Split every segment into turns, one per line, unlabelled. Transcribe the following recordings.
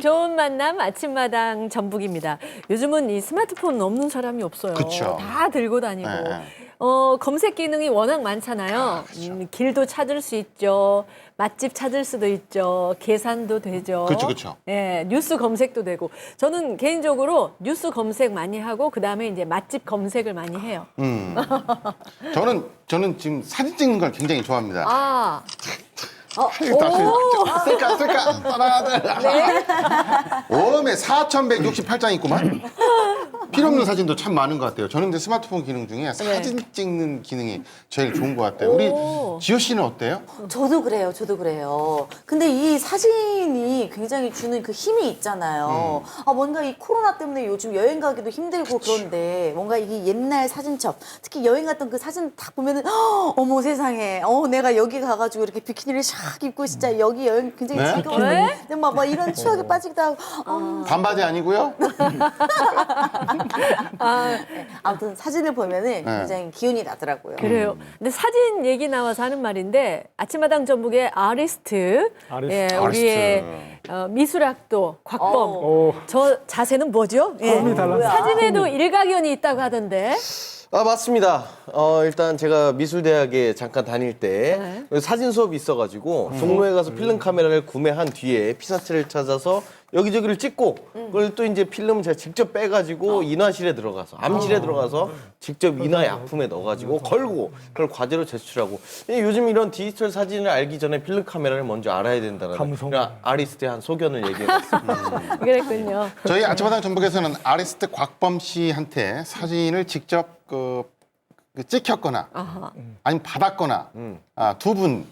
좋은 만남 아침마당 전북입니다. 요즘은 이 스마트폰 없는 사람이 없어요.
그쵸.
다 들고 다니고.
네.
검색 기능이 워낙 많잖아요.
그쵸.
길도 찾을 수 있죠. 맛집 찾을 수도 있죠. 계산도 되죠.
그쵸.
예, 뉴스 검색도 되고. 저는 개인적으로 뉴스 검색 많이 하고 그다음에 이제 맛집 검색을 많이 해요.
저는 지금 사진 찍는 걸 굉장히 좋아합니다.
아.
쓸까
네.
웜에 4,168장 있구만. 필요 없는 사진도 참 많은 것 같아요. 저는 근데 스마트폰 기능 중에 사진 찍는 기능이 제일 좋은 것 같아요. 우리 지효 씨는 어때요?
저도 그래요. 근데 이 사진이 굉장히 주는 그 힘이 있잖아요. 뭔가 이 코로나 때문에 요즘 여행 가기도 힘들고 그런데 뭔가 이게 옛날 사진첩, 특히 여행 갔던 그 사진 딱 보면은 어머 세상에, 내가 여기 가가지고 이렇게 비키니를 샥 입고 진짜 여기 여행 굉장히
네?
즐거웠는데 근데 막 이런 추억에 빠지기도 하고
반바지 아니고요?
아무튼 사진을 보면은 굉장히 기운이 나더라고요.
그래요. 근데 사진 얘기 나와서 하는 말인데 아침마당 전북의 아리스트, 예, 우리의 미술학도 곽범. 저 자세는 뭐죠? 예. 사진에도 일가견이 있다고 하던데.
맞습니다. 일단 제가 미술대학에 잠깐 다닐 때 사진 수업이 있어가지고 종로에 가서 필름 카메라를 구매한 뒤에 피사체를 찾아서 여기저기를 찍고 그걸 또 이제 필름을 제가 직접 빼가지고 인화실에 들어가서 암실에 들어가서 직접 인화 약품에 넣어가지고 걸고 그걸 과제로 제출하고 요즘 이런 디지털 사진을 알기 전에 필름 카메라를 먼저 알아야 된다는 그냥 아리스트의 한 소견을 얘기해봤습니다.
그랬군요.
저희 아침마당 전북에서는 아리스트 곽범 씨한테 사진을 직접 찍혔거나 아니면 받았거나 두 분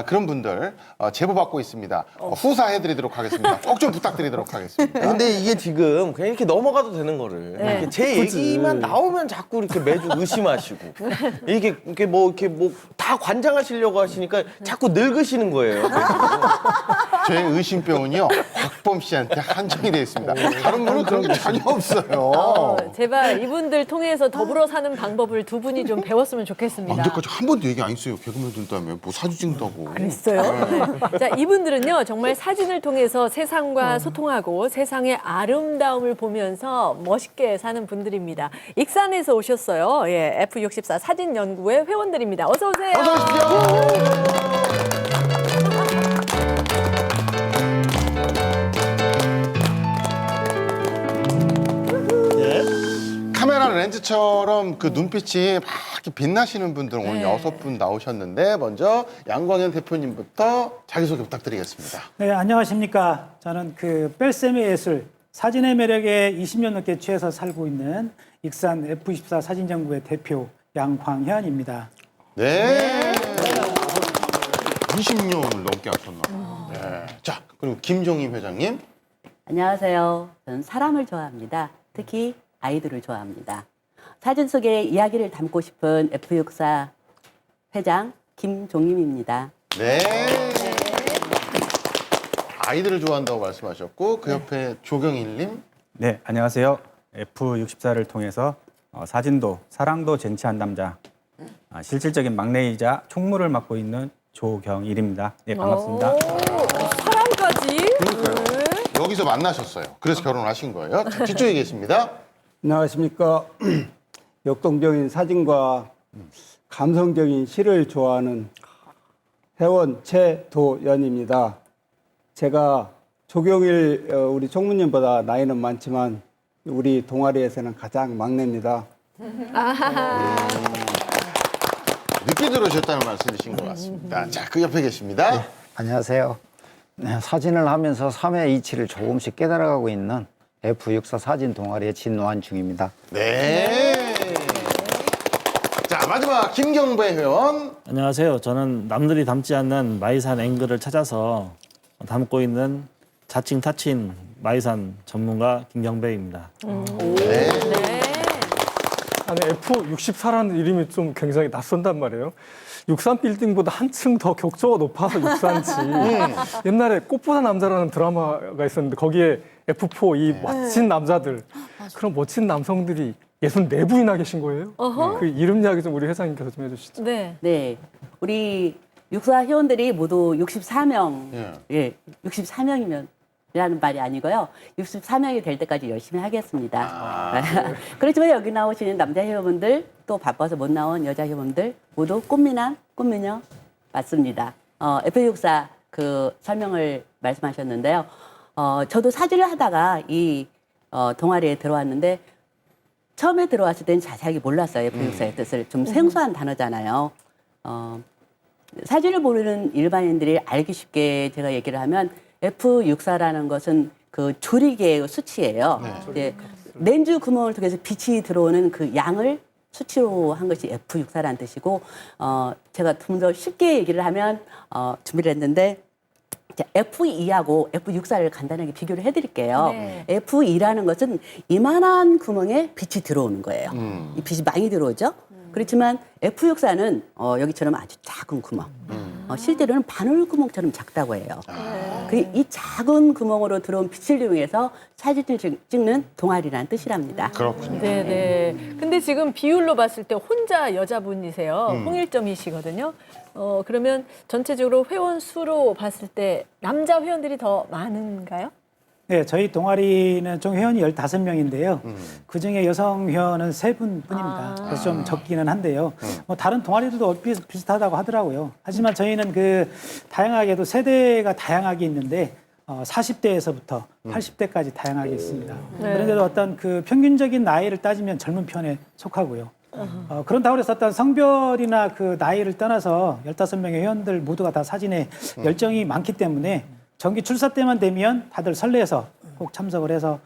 그런 분들 제보 받고 있습니다. 후사해드리도록 하겠습니다. 꼭 좀 부탁드리도록 하겠습니다.
근데 이게 지금 그냥 이렇게 넘어가도 되는 거를 이렇게 제 얘기만 나오면 자꾸 이렇게 매주 의심하시고 이렇게 뭐 다 관장하시려고 하시니까 자꾸 늙으시는 거예요.
제 의심병은요 곽범 씨한테 한정이 되어 있습니다. 다른 분은 그런 게 전혀 없어요.
제발 이분들 통해서 더불어 사는 방법을 두 분이 좀 배웠으면 좋겠습니다.
언제까지 한 번도 얘기 안 했어요. 개그맨들 때문에 뭐 사진 찍는다고.
그랬어요? 네. 자, 이분들은요, 정말 사진을 통해서 세상과 소통하고 세상의 아름다움을 보면서 멋있게 사는 분들입니다. 익산에서 오셨어요. 예, F64 사진연구회 회원들입니다. 어서 오세요.
어서 오십시오. 카메라 렌즈처럼 그 눈빛이 막 이렇게 빛나시는 분들 오늘 6분 나오셨는데 먼저 양광현 대표님부터 자기소개 부탁드리겠습니다.
네, 안녕하십니까. 저는 그 뺄셈의 예술, 사진의 매력에 20년 넘게 취해서 살고 있는 익산 F24 사진연구회 대표 양광현입니다.
네. 20년을 넘게 하셨나 봐요. 네. 자, 그리고 김종임 회장님.
안녕하세요. 저는 사람을 좋아합니다. 특히 아이들을 좋아합니다. 사진 속에 이야기를 담고 싶은 F64 회장 김종임입니다.
네. 아이들을 좋아한다고 말씀하셨고 그 옆에 조경일님.
네, 안녕하세요. F64를 통해서 사진도 사랑도 쟁취한 남자, 실질적인 막내이자 총무를 맡고 있는 조경일입니다. 네, 반갑습니다.
사람까지.
그러니까요. 여기서 만나셨어요. 그래서 결혼을 하신 거예요. 자, 뒤쪽에 계십니다.
안녕하십니까. 역동적인 사진과 감성적인 시를 좋아하는 회원 최도연입니다. 제가 조경일 우리 총무님보다 나이는 많지만 우리 동아리에서는 가장 막내입니다.
늦게 들어오셨다는 말씀이신 것 같습니다. 자, 그 옆에 계십니다.
안녕하세요. 네, 사진을 하면서 삶의 이치를 조금씩 깨달아가고 있는 F64 사진 동아리의 진완중입니다.
네. 자, 마지막 김경배 회원.
안녕하세요. 저는 남들이 담지 않는 마이산 앵글을 찾아서 담고 있는 자칭 타친 마이산 전문가 김경배입니다.
네.
아니 F64라는 이름이 좀 굉장히 낯선단 말이에요. 63 빌딩보다 한층 더 격조가 높아서 63지. 옛날에 꽃보다 남자라는 드라마가 있었는데 거기에 F4 이 멋진 남자들, 그런 멋진 남성들이 64분이나 계신 거예요? 그 이름 이야기 좀 우리 회장님께서 좀 해주시죠.
네. 우리 육사 회원들이 모두 64명, 64명이면 라는 말이 아니고요. 64명이 될 때까지 열심히 하겠습니다. 그렇지만 여기 나오시는 남자 회원분들 또 바빠서 못 나온 여자 회원분들 모두 꽃미남, 꽃미녀 맞습니다. F64 그 설명을 말씀하셨는데요. 저도 사진을 하다가 이 동아리에 들어왔는데 처음에 들어왔을 때는 자세하게 몰랐어요. F64의 뜻을. 좀 생소한 단어잖아요. 사진을 모르는 일반인들이 알기 쉽게 제가 얘기를 하면 F64라는 것은 그 조리개의 수치예요. 이제 렌즈 구멍을 통해서 빛이 들어오는 그 양을 수치로 한 것이 F64라는 뜻이고, 제가 좀 더 쉽게 얘기를 하면 준비를 했는데, F2하고 F64를 간단하게 비교를 해드릴게요.
네.
F2라는 것은 이만한 구멍에 빛이 들어오는 거예요. 이 빛이 많이 들어오죠. 그렇지만 F64는 여기처럼 아주 작은 구멍. 실제로는 바늘구멍처럼 작다고 해요. 이 작은 구멍으로 들어온 빛을 이용해서 사진을 찍는 동아리라는 뜻이랍니다.
그렇군요.
네네. 근데 지금 비율로 봤을 때 혼자 여자분이세요. 홍일점이시거든요. 그러면 전체적으로 회원 수로 봤을 때 남자 회원들이 더 많은가요?
네, 저희 동아리는 총 회원이 15명인데요. 그중에 여성 회원은 3분뿐입니다. 그래서 좀 적기는 한데요. 뭐 다른 동아리들도 얼핏 비슷하다고 하더라고요. 하지만 저희는 그 다양하게도 세대가 다양하게 있는데 40대에서부터 80대까지 다양하게 있습니다. 그런데도 어떤 그 평균적인 나이를 따지면 젊은 편에 속하고요. 그런다고 해서 어떤 성별이나 그 나이를 떠나서 15명의 회원들 모두가 다 사진에 열정이 많기 때문에 정기 출사 때만 되면 다들 설레서 꼭 참석을 해서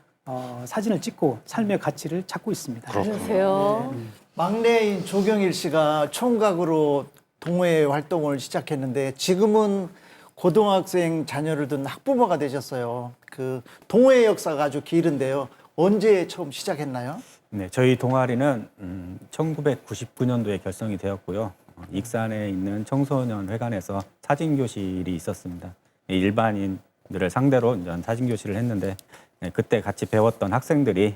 사진을 찍고 삶의 가치를 찾고 있습니다.
그러세요.
막내인 조경일 씨가 총각으로 동호회 활동을 시작했는데 지금은 고등학생 자녀를 둔 학부모가 되셨어요. 그 동호회 역사가 아주 길은데요. 언제 처음 시작했나요?
네, 저희 동아리는 1999년도에 결성이 되었고요. 익산에 있는 청소년 회관에서 사진 교실이 있었습니다. 일반인들을 상대로 이제 사진 교실을 했는데 그때 같이 배웠던 학생들이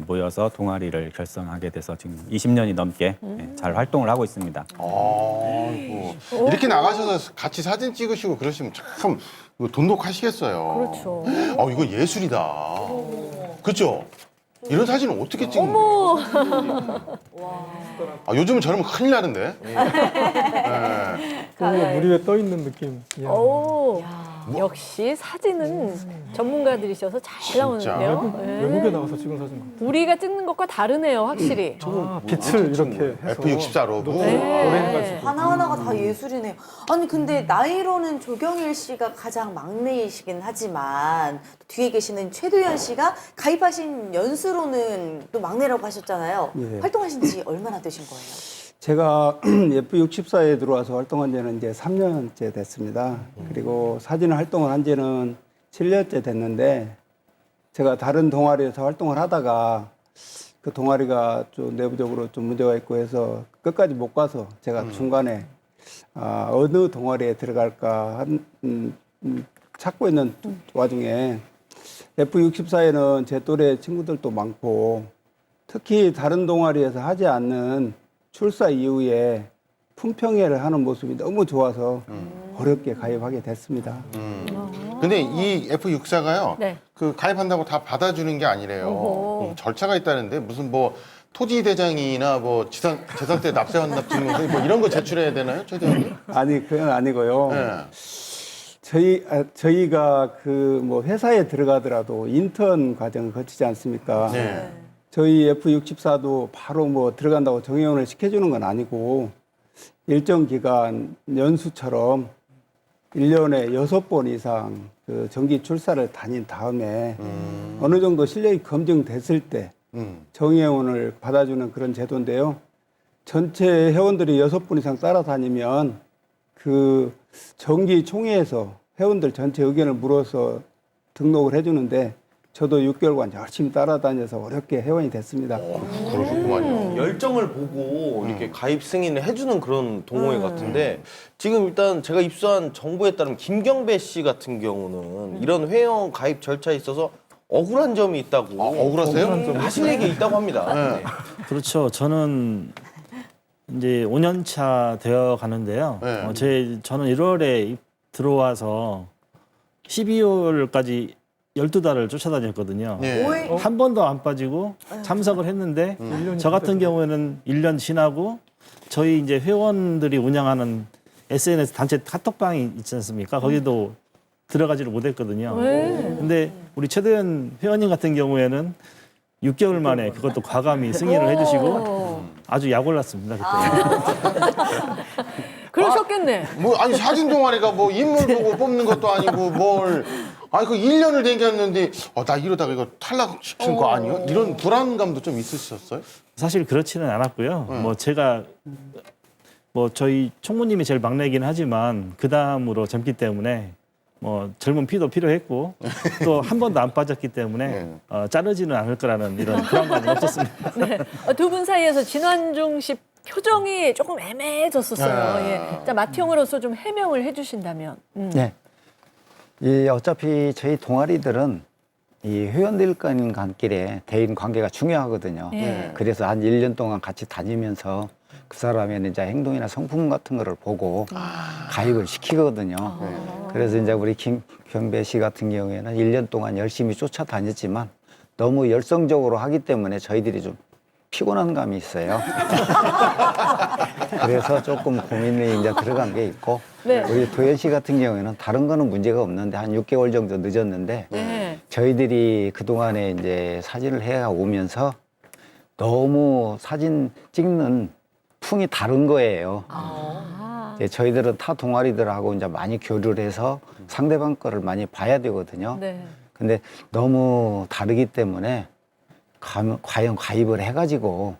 모여서 동아리를 결성하게 돼서 지금 20년이 넘게 잘 활동을 하고 있습니다.
아이고. 이렇게 나가셔서 같이 사진 찍으시고 그러시면 참 이거 돈독하시겠어요.
그렇죠.
이거 예술이다. 그렇죠? 이런 사진을 어떻게 찍는
어머.
거예요? 요즘은 저러면 큰일 나는데.
물 위에 떠 있는 느낌. 이야.
오. 역시 사진은 전문가들이셔서 잘 나오는데요. 네.
외국에 나가서 찍은 사진 같아요.
우리가 찍는 것과 다르네요, 확실히.
빛을 이렇게 해서
F64로.
네.
오래 해가지고.
하나하나가 다 예술이네요. 아니 근데 나이로는 조경일 씨가 가장 막내이시긴 하지만 뒤에 계시는 최도연 씨가 가입하신 연수로는 또 막내라고 하셨잖아요.
예.
활동하신 지 얼마나 되신 거예요?
제가 F64에 들어와서 활동한 지는 이제 3년째 됐습니다. 그리고 사진 활동을 한 지는 7년째 됐는데 제가 다른 동아리에서 활동을 하다가 그 동아리가 좀 내부적으로 좀 문제가 있고 해서 끝까지 못 가서 제가 중간에 어느 동아리에 들어갈까 찾고 있는 와중에 F64에는 제 또래 친구들도 많고 특히 다른 동아리에서 하지 않는 출사 이후에 품평회를 하는 모습이 너무 좋아서 어렵게 가입하게 됐습니다.
근데 이 F64가요.
네.
그 가입한다고 다 받아주는 게 아니래요. 절차가 있다는데 무슨 뭐 토지 대장이나 뭐 재산 때 납세한 납증 뭐 이런 거 제출해야 되나요, 최대한?
아니 그건 아니고요.
네.
저희가 그 뭐 회사에 들어가더라도 인턴 과정을 거치지 않습니까?
네.
저희 F64도 바로 뭐 들어간다고 정회원을 시켜주는 건 아니고 일정 기간 연수처럼 1년에 6번 이상 그 정기 출사를 다닌 다음에 어느 정도 실력이 검증됐을 때 정회원을 받아주는 그런 제도인데요. 전체 회원들이 6분 이상 따라다니면 그 정기 총회에서 회원들 전체 의견을 물어서 등록을 해주는데 저도 6개월간 열심히 따라다녀서 어렵게 회원이 됐습니다.
그러셨구만요.
열정을 보고 이렇게 가입 승인을 해주는 그런 동호회 같은데 지금 일단 제가 입수한 정보에 따르면 김경배 씨 같은 경우는 이런 회원 가입 절차에 있어서 억울한 점이 있다고.
억울하세요?
하실 얘기 있다고 합니다.
네.
그렇죠. 저는 이제 5년 차 되어 가는데요.
네.
저는 1월에 들어와서 12월까지 12달을 쫓아다녔거든요.
예.
한 번도 안 빠지고 참석을 했는데 저 같은 경우에는 1년 지나고 저희 이제 회원들이 운영하는 SNS 단체 카톡방이 있지 않습니까? 거기도 들어가지를 못했거든요. 근데 우리 최대현 회원님 같은 경우에는 6개월 만에 그것도 과감히 승인을 해주시고 아주 약 올랐습니다. 그때.
그러셨겠네.
뭐 아니 사진 동아리가 뭐 인물 보고 뽑는 것도 아니고 뭘 아니 그 1년을 댕겼는데 나 이러다가 이거 탈락시킨 거 아니에요? 이런 불안감도 좀 있으셨어요?
사실 그렇지는 않았고요. 뭐 제가 뭐 저희 총무님이 제일 막내이긴 하지만 그 다음으로 젊기 때문에 뭐 젊은 피도 필요했고 또 한 번도 안 빠졌기 때문에 자르지는 않을 거라는 이런 불안감은 없었습니다.
네. 두 분 사이에서 진완중 씨 표정이 조금 애매해졌었어요. 예. 자, 맏형으로서 좀 해명을 해주신다면.
네. 어차피 저희 동아리들은 이 회원들 간길에 대인 관계가 중요하거든요.
예.
그래서 한 1년 동안 같이 다니면서 그 사람의 이제 행동이나 성품 같은 거를 보고 가입을 시키거든요. 그래서 이제 우리 김경배 씨 같은 경우에는 1년 동안 열심히 쫓아다녔지만 너무 열성적으로 하기 때문에 저희들이 좀 피곤한 감이 있어요. 그래서 조금 고민이 이제 들어간 게 있고
네.
우리 도현 씨 같은 경우에는 다른 거는 문제가 없는데 한 6개월 정도 늦었는데
네.
저희들이 그동안에 이제 사진을 해 오면서 너무 사진 찍는 풍이 다른 거예요. 이제 저희들은 타 동아리들하고 이제 많이 교류를 해서 상대방 거를 많이 봐야 되거든요.
네.
근데 너무 다르기 때문에 과연 가입을 해가지고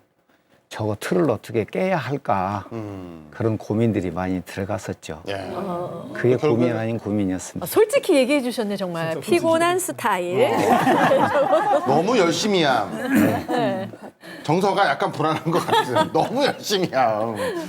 저거 틀을 어떻게 깨야 할까 그런 고민들이 많이 들어갔었죠.
예.
그게 고민 아닌 고민이었습니다.
솔직히 얘기해 주셨네, 정말. 피곤한 스타일.
너무 열심히야. 정서가 약간 불안한 것 같아요. 너무 열심히야.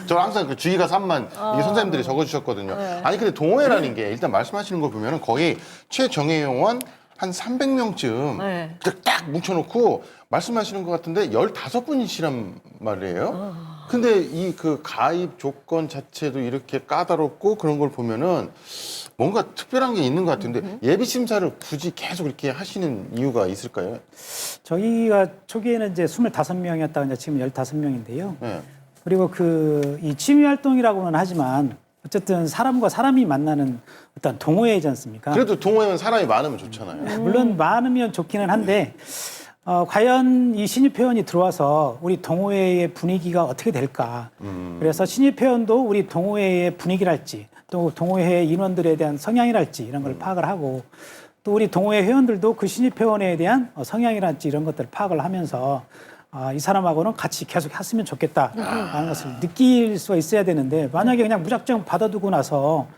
저는 항상 그 주의가 산만 이게 선생님들이 적어주셨거든요. 아니 근데 동호회라는 게 일단 말씀하시는 거 보면은 거의 최정예 요원 한 300명쯤
네.
딱 뭉쳐놓고 말씀하시는 것 같은데 15분이시란 말이에요. 근데 이 그 가입 조건 자체도 이렇게 까다롭고 그런 걸 보면은 뭔가 특별한 게 있는 것 같은데 예비 심사를 굳이 계속 이렇게 하시는 이유가 있을까요?
저희가 초기에는 이제 25명이었다가 이제 지금 15명인데요.
네.
그리고 이 취미 활동이라고는 하지만 어쨌든 사람과 사람이 만나는 어떤 동호회이지 않습니까?
그래도 동호회는 사람이 많으면 좋잖아요.
물론 많으면 좋기는 한데 과연 이 신입 회원이 들어와서 우리 동호회의 분위기가 어떻게 될까? 그래서 신입 회원도 우리 동호회의 분위기랄지 또 동호회 인원들에 대한 성향이랄지 이런 걸 파악을 하고 또 우리 동호회 회원들도 그 신입 회원에 대한 성향이랄지 이런 것들을 파악을 하면서 이 사람하고는 같이 계속 했으면 좋겠다라는 것을 느낄 수가 있어야 되는데 만약에 그냥 무작정 받아두고 나서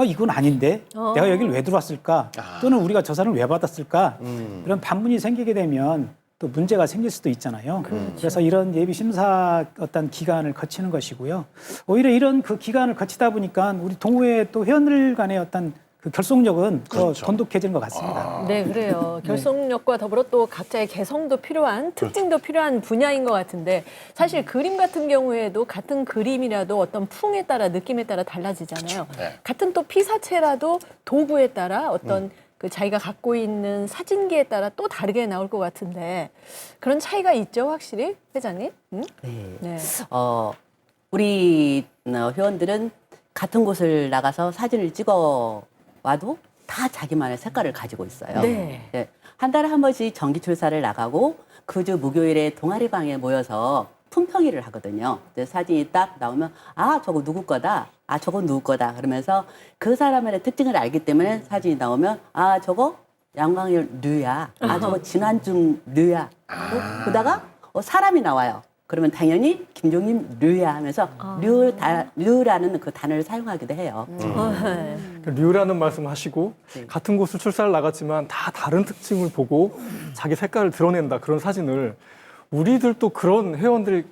이건 아닌데 내가 여기를 왜 들어왔을까 또는 우리가 저 사람을 왜 받았을까 이런 반문이 생기게 되면 또 문제가 생길 수도 있잖아요. 그래서 이런 예비 심사 어떤 기간을 거치는 것이고요. 오히려 이런 그 기간을 거치다 보니까 우리 동호회 또 회원들 간의 어떤 그 결속력은 더 돈독해지는 것 같습니다.
네, 그래요. 결속력과 더불어 또 각자의 개성도 필요한, 특징도 필요한 분야인 것 같은데 사실 그림 같은 경우에도 같은 그림이라도 어떤 풍에 따라 느낌에 따라 달라지잖아요. 같은 또 피사체라도 도구에 따라 어떤 그 자기가 갖고 있는 사진기에 따라 또 다르게 나올 것 같은데 그런 차이가 있죠, 확실히 회장님? 네.
우리 회원들은 같은 곳을 나가서 사진을 찍어 와도 다 자기만의 색깔을 가지고 있어요.
네.
네. 한 달에 한 번씩 정기 출사를 나가고 그 주 목요일에 동아리방에 모여서 품평회를 하거든요. 사진이 딱 나오면 저거 누구 거다. 저건 누구 거다. 그러면서 그 사람의 특징을 알기 때문에 사진이 나오면 저거 양광열 류야. 저거 진완중 류야. 보다가 사람이 나와요. 그러면 당연히 김종림 류야 하면서 류라는 그 단어를 사용하기도 해요.
류라는 말씀하시고 같은 곳을 출사를 나갔지만 다 다른 특징을 보고 자기 색깔을 드러낸다 그런 사진을 우리들도 그런 회원들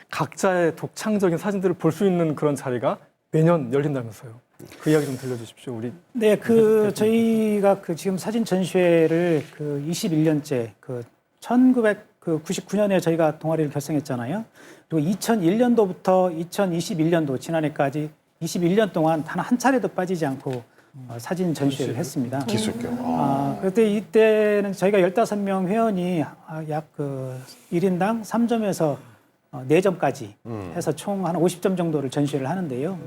각자의 독창적인 사진들을 볼 수 있는 그런 자리가 매년 열린다면서요. 그 이야기 좀 들려주십시오. 우리
네, 저희가 지금 사진 전시회를 21년째 1999년에 저희가 동아리를 결성했잖아요. 그리고 2001년도부터 2021년도 지난해까지 21년 동안 단 한 차례도 빠지지 않고 사진 전시회를 했습니다.
기술교.
그때 이때는 저희가 15명 회원이 약 1인당 3점에서 4점까지 해서 총 한 50점 정도를 전시회를 하는데요.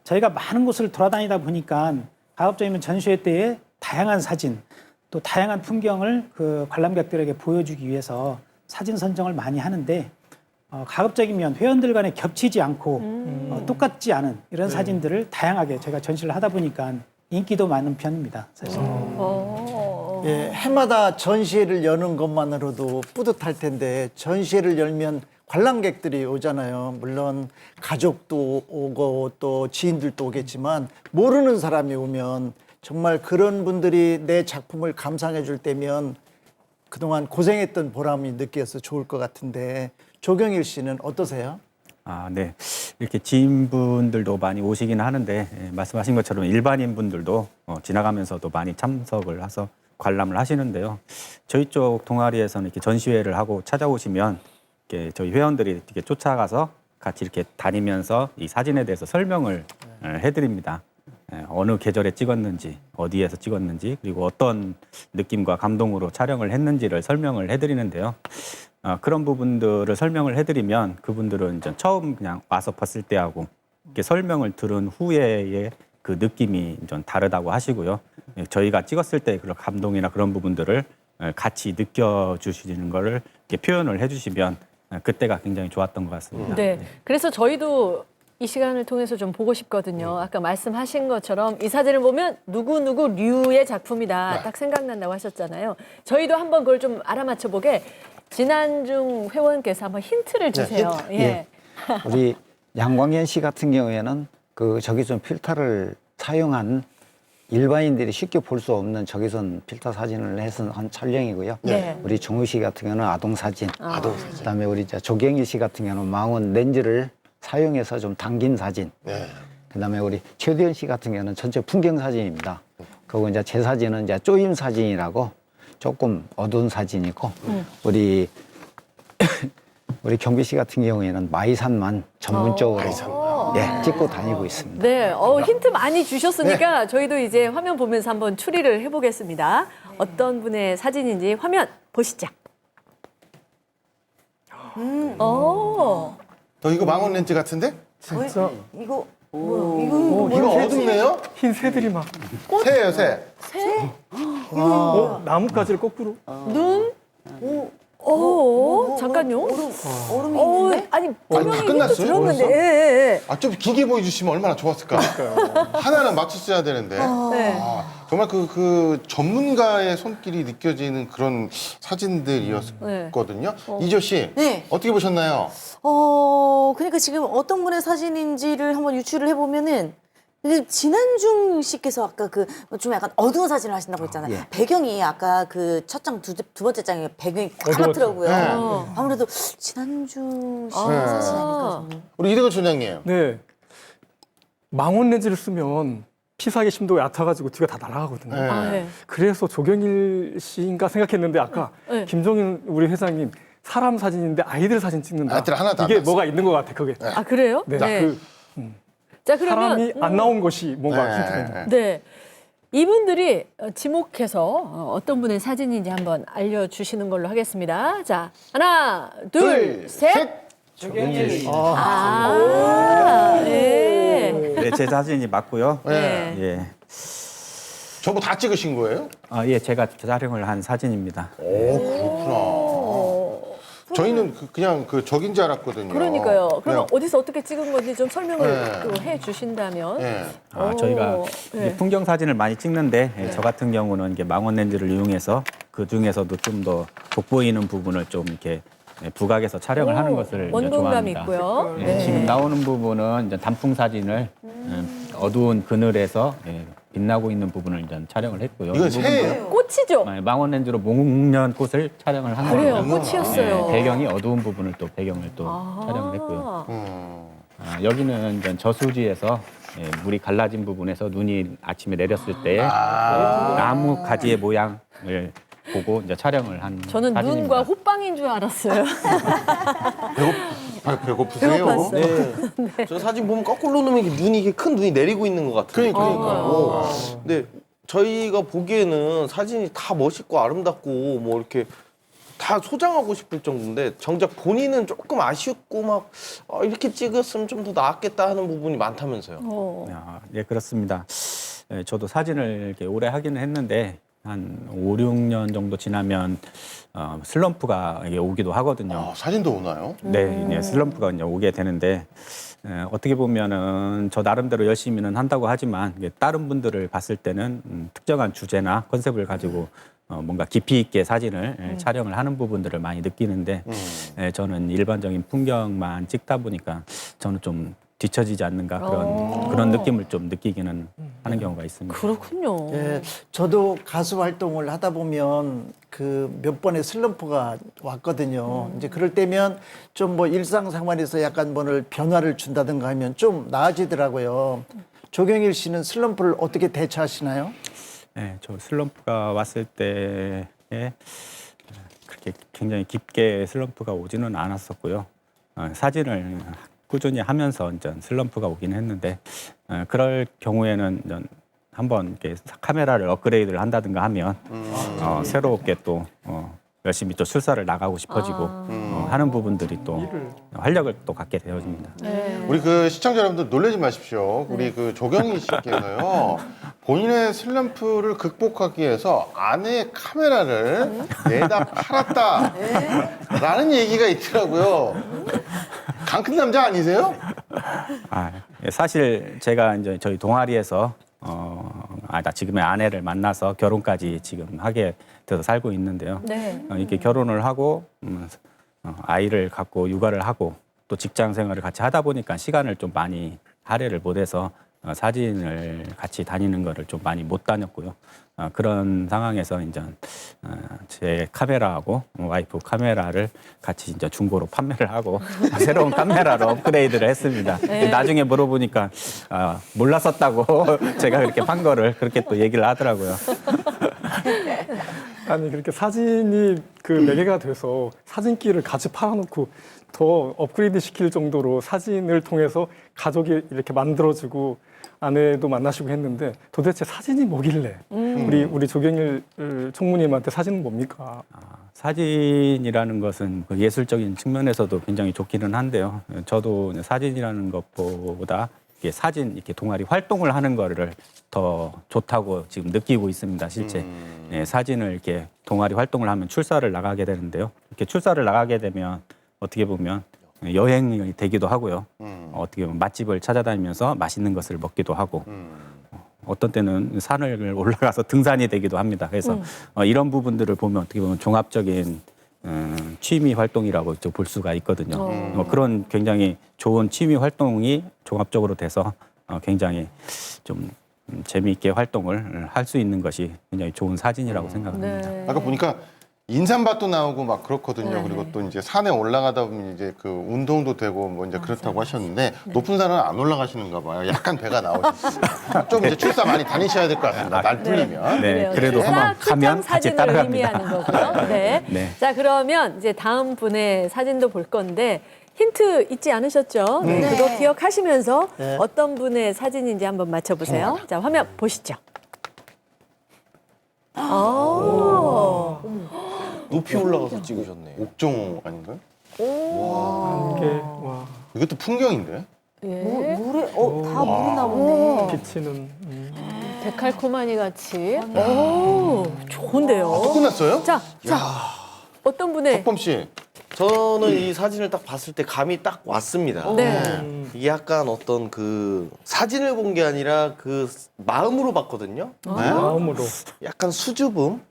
저희가 많은 곳을 돌아다니다 보니까 가급적이면 전시회 때에 다양한 사진, 또 다양한 풍경을 그 관람객들에게 보여주기 위해서 사진 선정을 많이 하는데 가급적이면 회원들 간에 겹치지 않고 똑같지 않은 이런 사진들을 다양하게 저희가 전시를 하다 보니까 인기도 많은 편입니다, 사실.
예, 해마다 전시회를 여는 것만으로도 뿌듯할 텐데 전시회를 열면 관람객들이 오잖아요. 물론 가족도 오고 또 지인들도 오겠지만 모르는 사람이 오면 정말 그런 분들이 내 작품을 감상해 줄 때면 그동안 고생했던 보람이 느껴서 좋을 것 같은데 조경일 씨는 어떠세요?
네. 이렇게 지인분들도 많이 오시긴 하는데 말씀하신 것처럼 일반인 분들도 지나가면서도 많이 참석을 해서 관람을 하시는데요. 저희 쪽 동아리에서는 이렇게 전시회를 하고 찾아오시면 이렇게 저희 회원들이 이렇게 쫓아가서 같이 이렇게 다니면서 이 사진에 대해서 설명을 해드립니다. 어느 계절에 찍었는지, 어디에서 찍었는지, 그리고 어떤 느낌과 감동으로 촬영을 했는지를 설명을 해드리는데요. 그런 부분들을 설명을 해드리면 그분들은 이제 처음 그냥 와서 봤을 때하고 이렇게 설명을 들은 후에의 그 느낌이 좀 다르다고 하시고요. 저희가 찍었을 때 그런 감동이나 그런 부분들을 같이 느껴주시는 거를 이렇게 표현을 해주시면 그때가 굉장히 좋았던 것 같습니다.
네. 그래서 저희도 이 시간을 통해서 좀 보고 싶거든요. 아까 말씀하신 것처럼 이 사진을 보면 누구누구 류의 작품이다. 딱 생각난다고 하셨잖아요. 저희도 한번 그걸 좀 알아맞혀 보게 진한중 회원께서 한번 힌트를 주세요.
예. 우리 양광현 씨 같은 경우에는 그 적외선 필터를 사용한 일반인들이 쉽게 볼 수 없는 적외선 필터 사진을 해서 한 촬영이고요.
네.
우리 정우 씨 같은 경우는 아동 사진. 그다음에 우리 조경일 씨 같은 경우는 망원 렌즈를 사용해서 좀 당긴 사진. 그다음에 우리 최두현 씨 같은 경우는 전체 풍경 사진입니다. 그리고 이제 제 사진은 이제 쪼임 사진이라고 조금 어두운 사진이고 우리 경비 씨 같은 경우에는 마이산만 전문적으로 찍고 다니고 있습니다.
네, 힌트 많이 주셨으니까 저희도 이제 화면 보면서 한번 추리를 해보겠습니다. 어떤 분의 사진인지 화면 보시죠.
이거 망원 렌즈 같은데?
진짜
이거
이거 어둡네요?
흰 새들이 막
새예요, 새.
나뭇가지를 거꾸로.
눈? 잠깐요.
얼음이 있는데?
아니,
다
분명히 힌트
끝났어요?
들었는데.
벌써?
예.
좀 길게 보여주시면 얼마나 좋았을까. 하나는 맞췄어야 되는데.
네.
정말 그 전문가의 손길이 느껴지는 그런 사진들이었거든요. 이조 씨,
네.
어떻게 보셨나요?
그러니까 지금 어떤 분의 사진인지를 한번 유추를 해보면은 이게 진한중 씨께서 아까 그 좀 약간 어두운 사진을 하신다고 했잖아요. 배경이 아까 그 첫 장, 두 번째 장에 배경이 까맣더라고요. 아무래도 진한중 씨 사진 아닐까 저는.
우리 이대건 소장님.
네. 망원 렌즈를 쓰면 피사의 심도가 얕아가지고 뒤가 다 날아가거든요.
네.
그래서 조경일 씨인가 생각했는데 아까
네.
김종인 우리 회장님 사람 사진인데 아이들 사진 찍는다.
아이들 하나도 안
이게
나왔어요.
뭐가 있는 것 같아, 그게.
아, 그래요?
네.
자, 그러면
사람이 안 나온 것이 뭔가 힌트가
네. 이분들이 지목해서 어떤 분의 사진인지 한번 알려주시는 걸로 하겠습니다. 자, 하나, 둘, 셋.
조경일.
네.
네, 제 사진이 맞고요.
네.
예.
전부 다 찍으신 거예요?
예, 제가 촬영을 한 사진입니다.
그렇구나. 저희는 그냥 그 적인 줄 알았거든요.
그러니까요. 그러면
그냥,
어디서 어떻게 찍은 건지 좀 설명을 또 해주신다면.
저희가
네.
이제 풍경 사진을 많이 찍는데 저 같은 경우는 이게 망원 렌즈를 이용해서 그 중에서도 좀 더 돋보이는 부분을 좀 이렇게 부각해서 촬영을 하는 것을 이제
원동감이
좋아합니다.
있고요.
예, 지금 나오는 부분은 이제 단풍 사진을 어두운 그늘에서 빛나고 있는 부분을 이제 촬영을 했고요.
이건
이 부분도
새예요?
꽃이죠?
망원 렌즈로 목련 꽃을 촬영을 한
그래요,
거예요.
꽃이었어요.
배경이 어두운 부분을 또 배경을 또 촬영을 했고요. 여기는 이제 저수지에서 물이 갈라진 부분에서 눈이 아침에 내렸을 때 나무 가지의 모양을 보고 이제 촬영을 한
저는
사진입니다.
눈과 호빵인 줄 알았어요.
배고프세요?
배고팠어요.
네. 저 사진 보면 거꾸로 놓으면 이게 눈이, 이게 큰 눈이 내리고 있는 것 같아요.
그러니까.
근데 저희가 보기에는 사진이 다 멋있고 아름답고 뭐 이렇게 다 소장하고 싶을 정도인데 정작 본인은 조금 아쉽고 막 이렇게 찍었으면 좀 더 나았겠다 하는 부분이 많다면서요.
예, 그렇습니다. 예, 저도 사진을 이렇게 오래 하기는 했는데 한 5, 6년 정도 지나면 슬럼프가 이게 오기도 하거든요.
사진도 오나요?
네, 이제 슬럼프가 이제 오게 되는데 어떻게 보면은 저 나름대로 열심히는 한다고 하지만 이게 다른 분들을 봤을 때는 특정한 주제나 컨셉을 가지고 뭔가 깊이 있게 사진을 촬영을 하는 부분들을 많이 느끼는데 저는 일반적인 풍경만 찍다 보니까 저는 좀 뒤처지지 않는가 그런 느낌을 좀 느끼기는 하는 경우가 있습니다.
그렇군요.
예, 저도 가수 활동을 하다 보면 그 몇 번의 슬럼프가 왔거든요. 이제 그럴 때면 좀 뭐 일상생활에서 약간 뭐를 변화를 준다든가 하면 좀 나아지더라고요. 조경일 씨는 슬럼프를 어떻게 대처하시나요?
네, 저 슬럼프가 왔을 때에 그렇게 굉장히 깊게 슬럼프가 오지는 않았었고요. 사진을 꾸준히 하면서 이제 슬럼프가 오긴 했는데 그럴 경우에는 이제 한번 이렇게 카메라를 업그레이드를 한다든가 하면 새롭게 또 열심히 또 출사를 나가고 싶어지고 하는 부분들이 또 활력을 또 갖게 되어집니다.
우리 그 시청자 여러분들 놀라지 마십시오. 우리 그 조경희 씨께서요. 본인의 슬럼프를 극복하기 위해서 아내의 카메라를 내다 팔았다라는 얘기가 있더라고요. 강 큰 남자 아니세요?
예, 사실 제가 이제 저희 동아리에서 나 지금의 아내를 만나서 결혼까지 지금 하게 돼서 살고 있는데요.
네.
이렇게 결혼을 하고 아이를 갖고 육아를 하고 또 직장 생활을 같이 하다 보니까 시간을 좀 많이 할애를 못해서 사진을 같이 다니는 거를 좀 많이 못 다녔고요. 그런 상황에서 이제 제 카메라하고 와이프 카메라를 같이 이제 중고로 판매를 하고 새로운 카메라로 업그레이드를 했습니다. 나중에 물어보니까 몰랐었다고 제가 그렇게 판 거를 그렇게 또 얘기를 하더라고요.
아니 그렇게 사진이 그 매개가 돼서 사진기를 같이 팔아놓고 더 업그레이드 시킬 정도로 사진을 통해서 가족이 이렇게 만들어지고 아내도 만나시고 했는데 도대체 사진이 뭐길래 우리 조경일 총무님한테 사진은 뭡니까?
사진이라는 것은 그 예술적인 측면에서도 굉장히 좋기는 한데요. 저도 사진이라는 것보다 이렇게 사진 이렇게 동아리 활동을 하는 거를 더 좋다고 지금 느끼고 있습니다. 실제 사진을 이렇게 동아리 활동을 하면 출사를 나가게 되는데요. 이렇게 출사를 나가게 되면 어떻게 보면 여행이 되기도 하고요. 어떻게 보면 맛집을 찾아다니면서 맛있는 것을 먹기도 하고 어떤 때는 산을 올라가서 등산이 되기도 합니다. 그래서 이런 부분들을 보면 어떻게 보면 종합적인 취미 활동이라고 볼 수가 있거든요. 그런 굉장히 좋은 취미 활동이 종합적으로 돼서 굉장히 좀 재미있게 활동을 할 수 있는 것이 굉장히 좋은 사진이라고 생각합니다.
아까 보니까 인삼밭도 나오고 막 그렇거든요. 그리고 또 이제 산에 올라가다 보면 이제 그 운동도 되고 뭐 이제 그렇다고 하셨는데 높은 산은 안 올라가시는가 봐요. 약간 배가 나오셨습니다. 좀 이제 출사 많이 다니셔야 될 것 같습니다. 날 풀리면.
네, 그래도 한번 가면 같이
사진을
따라갑니다.
의미하는 거고요. 네.
네.
자, 그러면 이제 다음 분의 사진도 볼 건데 힌트 잊지 않으셨죠? 네. 그거 기억하시면서 어떤 분의 사진인지 한번 맞춰보세요. 자, 화면 보시죠.
높이 올라가서 찍으셨네.
옥종호 아닌가요?
이게 와
이것도 풍경인데?
물에 다 물이 나오네.
비치는
데칼코마니 같이. 오, 좋은데요.
또 끝났어요?
자, 어떤 분의
석범 씨.
저는 이 사진을 딱 봤을 때 감이 딱 왔습니다.
네.
이게 약간 어떤 그 사진을 본 게 아니라 그 마음으로 봤거든요.
마음으로
약간 수줍음,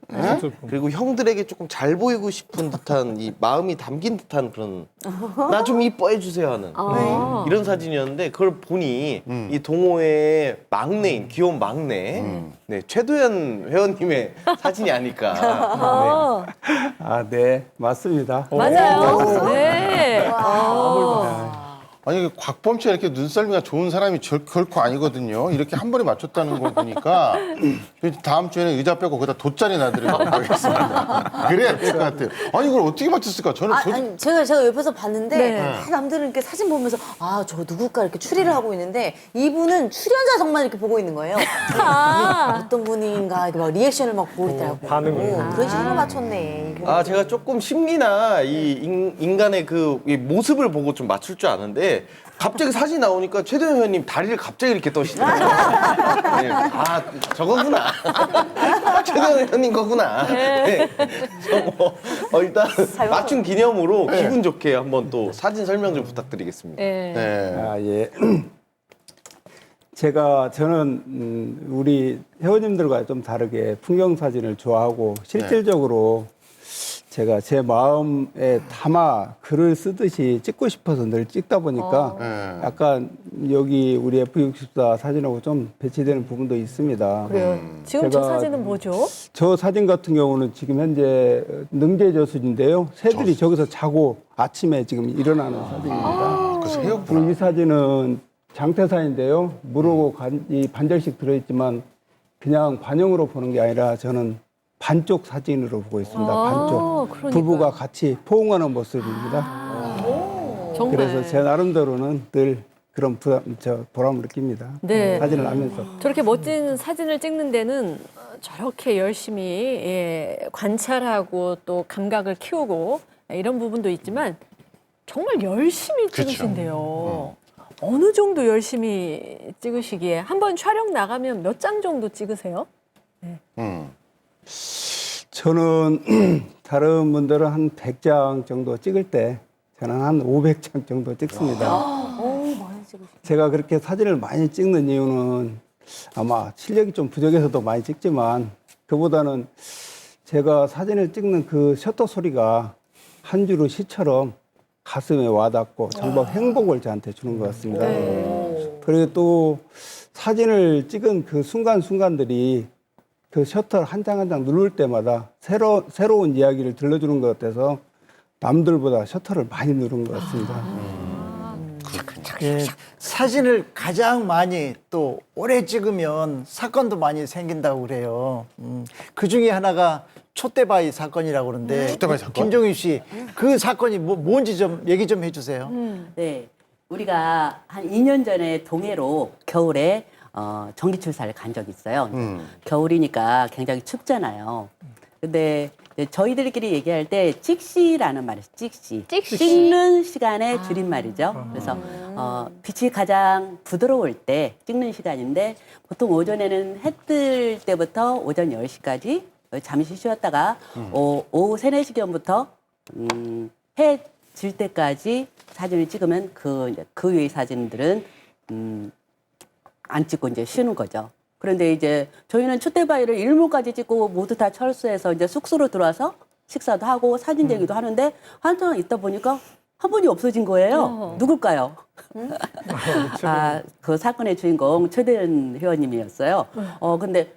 그리고 형들에게 조금 잘 보이고 싶은 듯한 이 마음이 담긴 듯한 그런 나 좀 이뻐해 주세요 하는 이런 사진이었는데 그걸 보니 이 동호회의 막내인 귀여운 막내 네, 최도연 회원님의 사진이 아닐까.
네, 맞습니다.
맞아요. 네.
아니 곽범 씨가 이렇게 눈썰미가 좋은 사람이 결코 아니거든요. 이렇게 한 번에 맞췄다는 걸 보니까 다음 주에는 의자 빼고 거기다 돗자리 놔드리도록 하겠습니다. 그래야 될 것 같아요. 아니 이걸 어떻게 맞췄을까? 저는
아니 제가 옆에서 봤는데
네.
다 남들은 이렇게 사진 보면서 아 저 누굴까 이렇게 추리를 하고 있는데 이분은 출연자석만 이렇게 보고 있는 거예요. 어떤 분인가 이렇게 막 리액션을 막 보고 있더라고요.
반응을.
그런 식으로 맞췄네.
아, 제가 조금 심리나 이 인간의 이 모습을 보고 좀 맞출 줄 아는데 갑자기 사진 나오니까 최대현 의원님 다리를 갑자기 이렇게 떠시더라고요. 네. 아, 저거구나. 최대현 의원님 거구나. 네. 일단 맞춘 기념으로 기분 좋게 한번 또 사진 설명 좀 부탁드리겠습니다.
네.
아, 예. 저는 우리 회원님들과 좀 다르게 풍경 사진을 좋아하고 실질적으로 제가 제 마음에 담아 글을 쓰듯이 찍고 싶어서 늘 찍다 보니까 약간 여기 우리 F64 사진하고 좀 배치되는 부분도 있습니다.
그래요. 지금 저 사진은 뭐죠?
저 사진 같은 경우는 지금 현재 능제 저수지인데요. 새들이 저기서 자고 아침에 지금 일어나는 사진입니다. 그리고 이 사진은 장태산인데요. 물하고 이 반절씩 들어있지만 그냥 관용으로 보는 게 아니라 저는 반쪽 사진으로 보고 있습니다. 반쪽.
그러니까요.
부부가 같이 포옹하는 모습입니다.
정말.
그래서 제 나름대로는 늘 그런 보람을 느낍니다.
네.
사진을 하면서.
저렇게 멋진 사진을 찍는 데는 저렇게 열심히 관찰하고 또 감각을 키우고 이런 부분도 있지만 정말 열심히 찍으신대요. 어느 정도 열심히 찍으시기에 한 번 촬영 나가면 몇 장 정도 찍으세요?
저는 다른 분들은 한 100장 정도 찍을 때 저는 한 500장 정도 찍습니다. 제가 그렇게 사진을 많이 찍는 이유는 아마 실력이 좀 부족해서도 많이 찍지만 그보다는 제가 사진을 찍는 그 셔터 소리가 한 줄의 시처럼 가슴에 와닿고 정말 행복을 저한테 주는 것 같습니다. 그리고 또 사진을 찍은 그 순간순간들이 그 셔터 한 장 한 장 누를 때마다 새로운 이야기를 들려주는 것 같아서 남들보다 셔터를 많이 누른 것 같습니다.
예, 사진을 가장 많이 또 오래 찍으면 사건도 많이 생긴다고 그래요. 그 중에 하나가 촛대바위 사건이라고 그러는데
촛대바위 사건?
김종인 씨, 그 사건이 뭔지 좀 얘기 좀 해주세요.
네, 우리가 한 2년 전에 동해로 겨울에 전기 출사를 간 적이 있어요. 겨울이니까 굉장히 춥잖아요. 근데 저희들끼리 얘기할 때 찍시라는 말이 있어요. 찍시. 찍는 시간의 줄임말이죠. 그래서 빛이 가장 부드러울 때 찍는 시간인데 보통 오전에는 해 뜰 때부터 오전 10시까지 잠시 쉬었다가 오후 3, 4시경부터 해 질 때까지 사진을 찍으면 그 외의 사진들은 안 찍고 이제 쉬는 거죠. 그런데 이제 저희는 촛대바위를 일몰까지 찍고 모두 다 철수해서 이제 숙소로 들어와서 식사도 하고 사진 제기도 하는데 한동안 있다 보니까 한 분이 없어진 거예요. 누굴까요? 그 사건의 주인공 최대현 회원님이었어요. 근데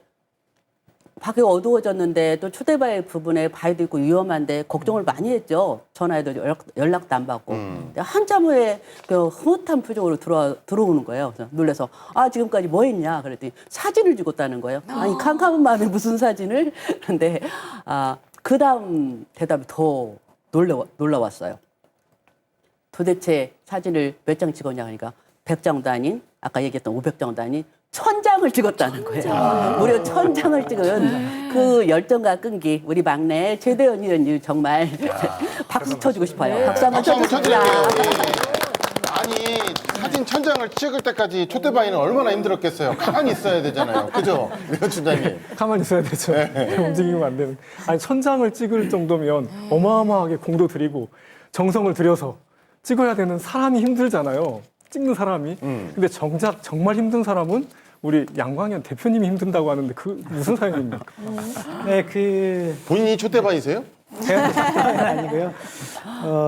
밖에 어두워졌는데 또 촛대바위 부분에 바위도 있고 위험한데 걱정을 많이 했죠. 전화해도 연락도 안 받고. 근데 한참 후에 그 흐뭇한 표정으로 들어오는 거예요. 그래서 놀라서 지금까지 뭐 했냐 그랬더니 사진을 찍었다는 거예요. 아니 캄캄한 마음에 무슨 사진을? 그런데 그 다음 대답이 더 놀라웠어요. 도대체 사진을 몇 장 찍었냐 하니까 100장도 아닌 아까 얘기했던 500장도 아닌 1000장을 찍었다는 거예요. 무려 1000장을 찍은 그 열정과 끈기 우리 막내 최대현 의원님 정말 박수 쳐주고 싶어요. 박수 한번 쳐주십시오.
아니 사진 1000장을 찍을 때까지 촛대바위는 얼마나 힘들었겠어요. 가만히 있어야 되잖아요. 그죠? 네, 주장님.
가만히 있어야 되죠. 움직이면 안 되는. 아니 1000장을 찍을 정도면 어마어마하게 공도 들이고 정성을 들여서 찍어야 되는 사람이 힘들잖아요. 찍는 사람이. 근데 정작 정말 힘든 사람은 우리 양광현 대표님이 힘든다고 하는데 그 무슨 사연입니까?
네,
본인이 촛대바위세요?
제가 아니고요.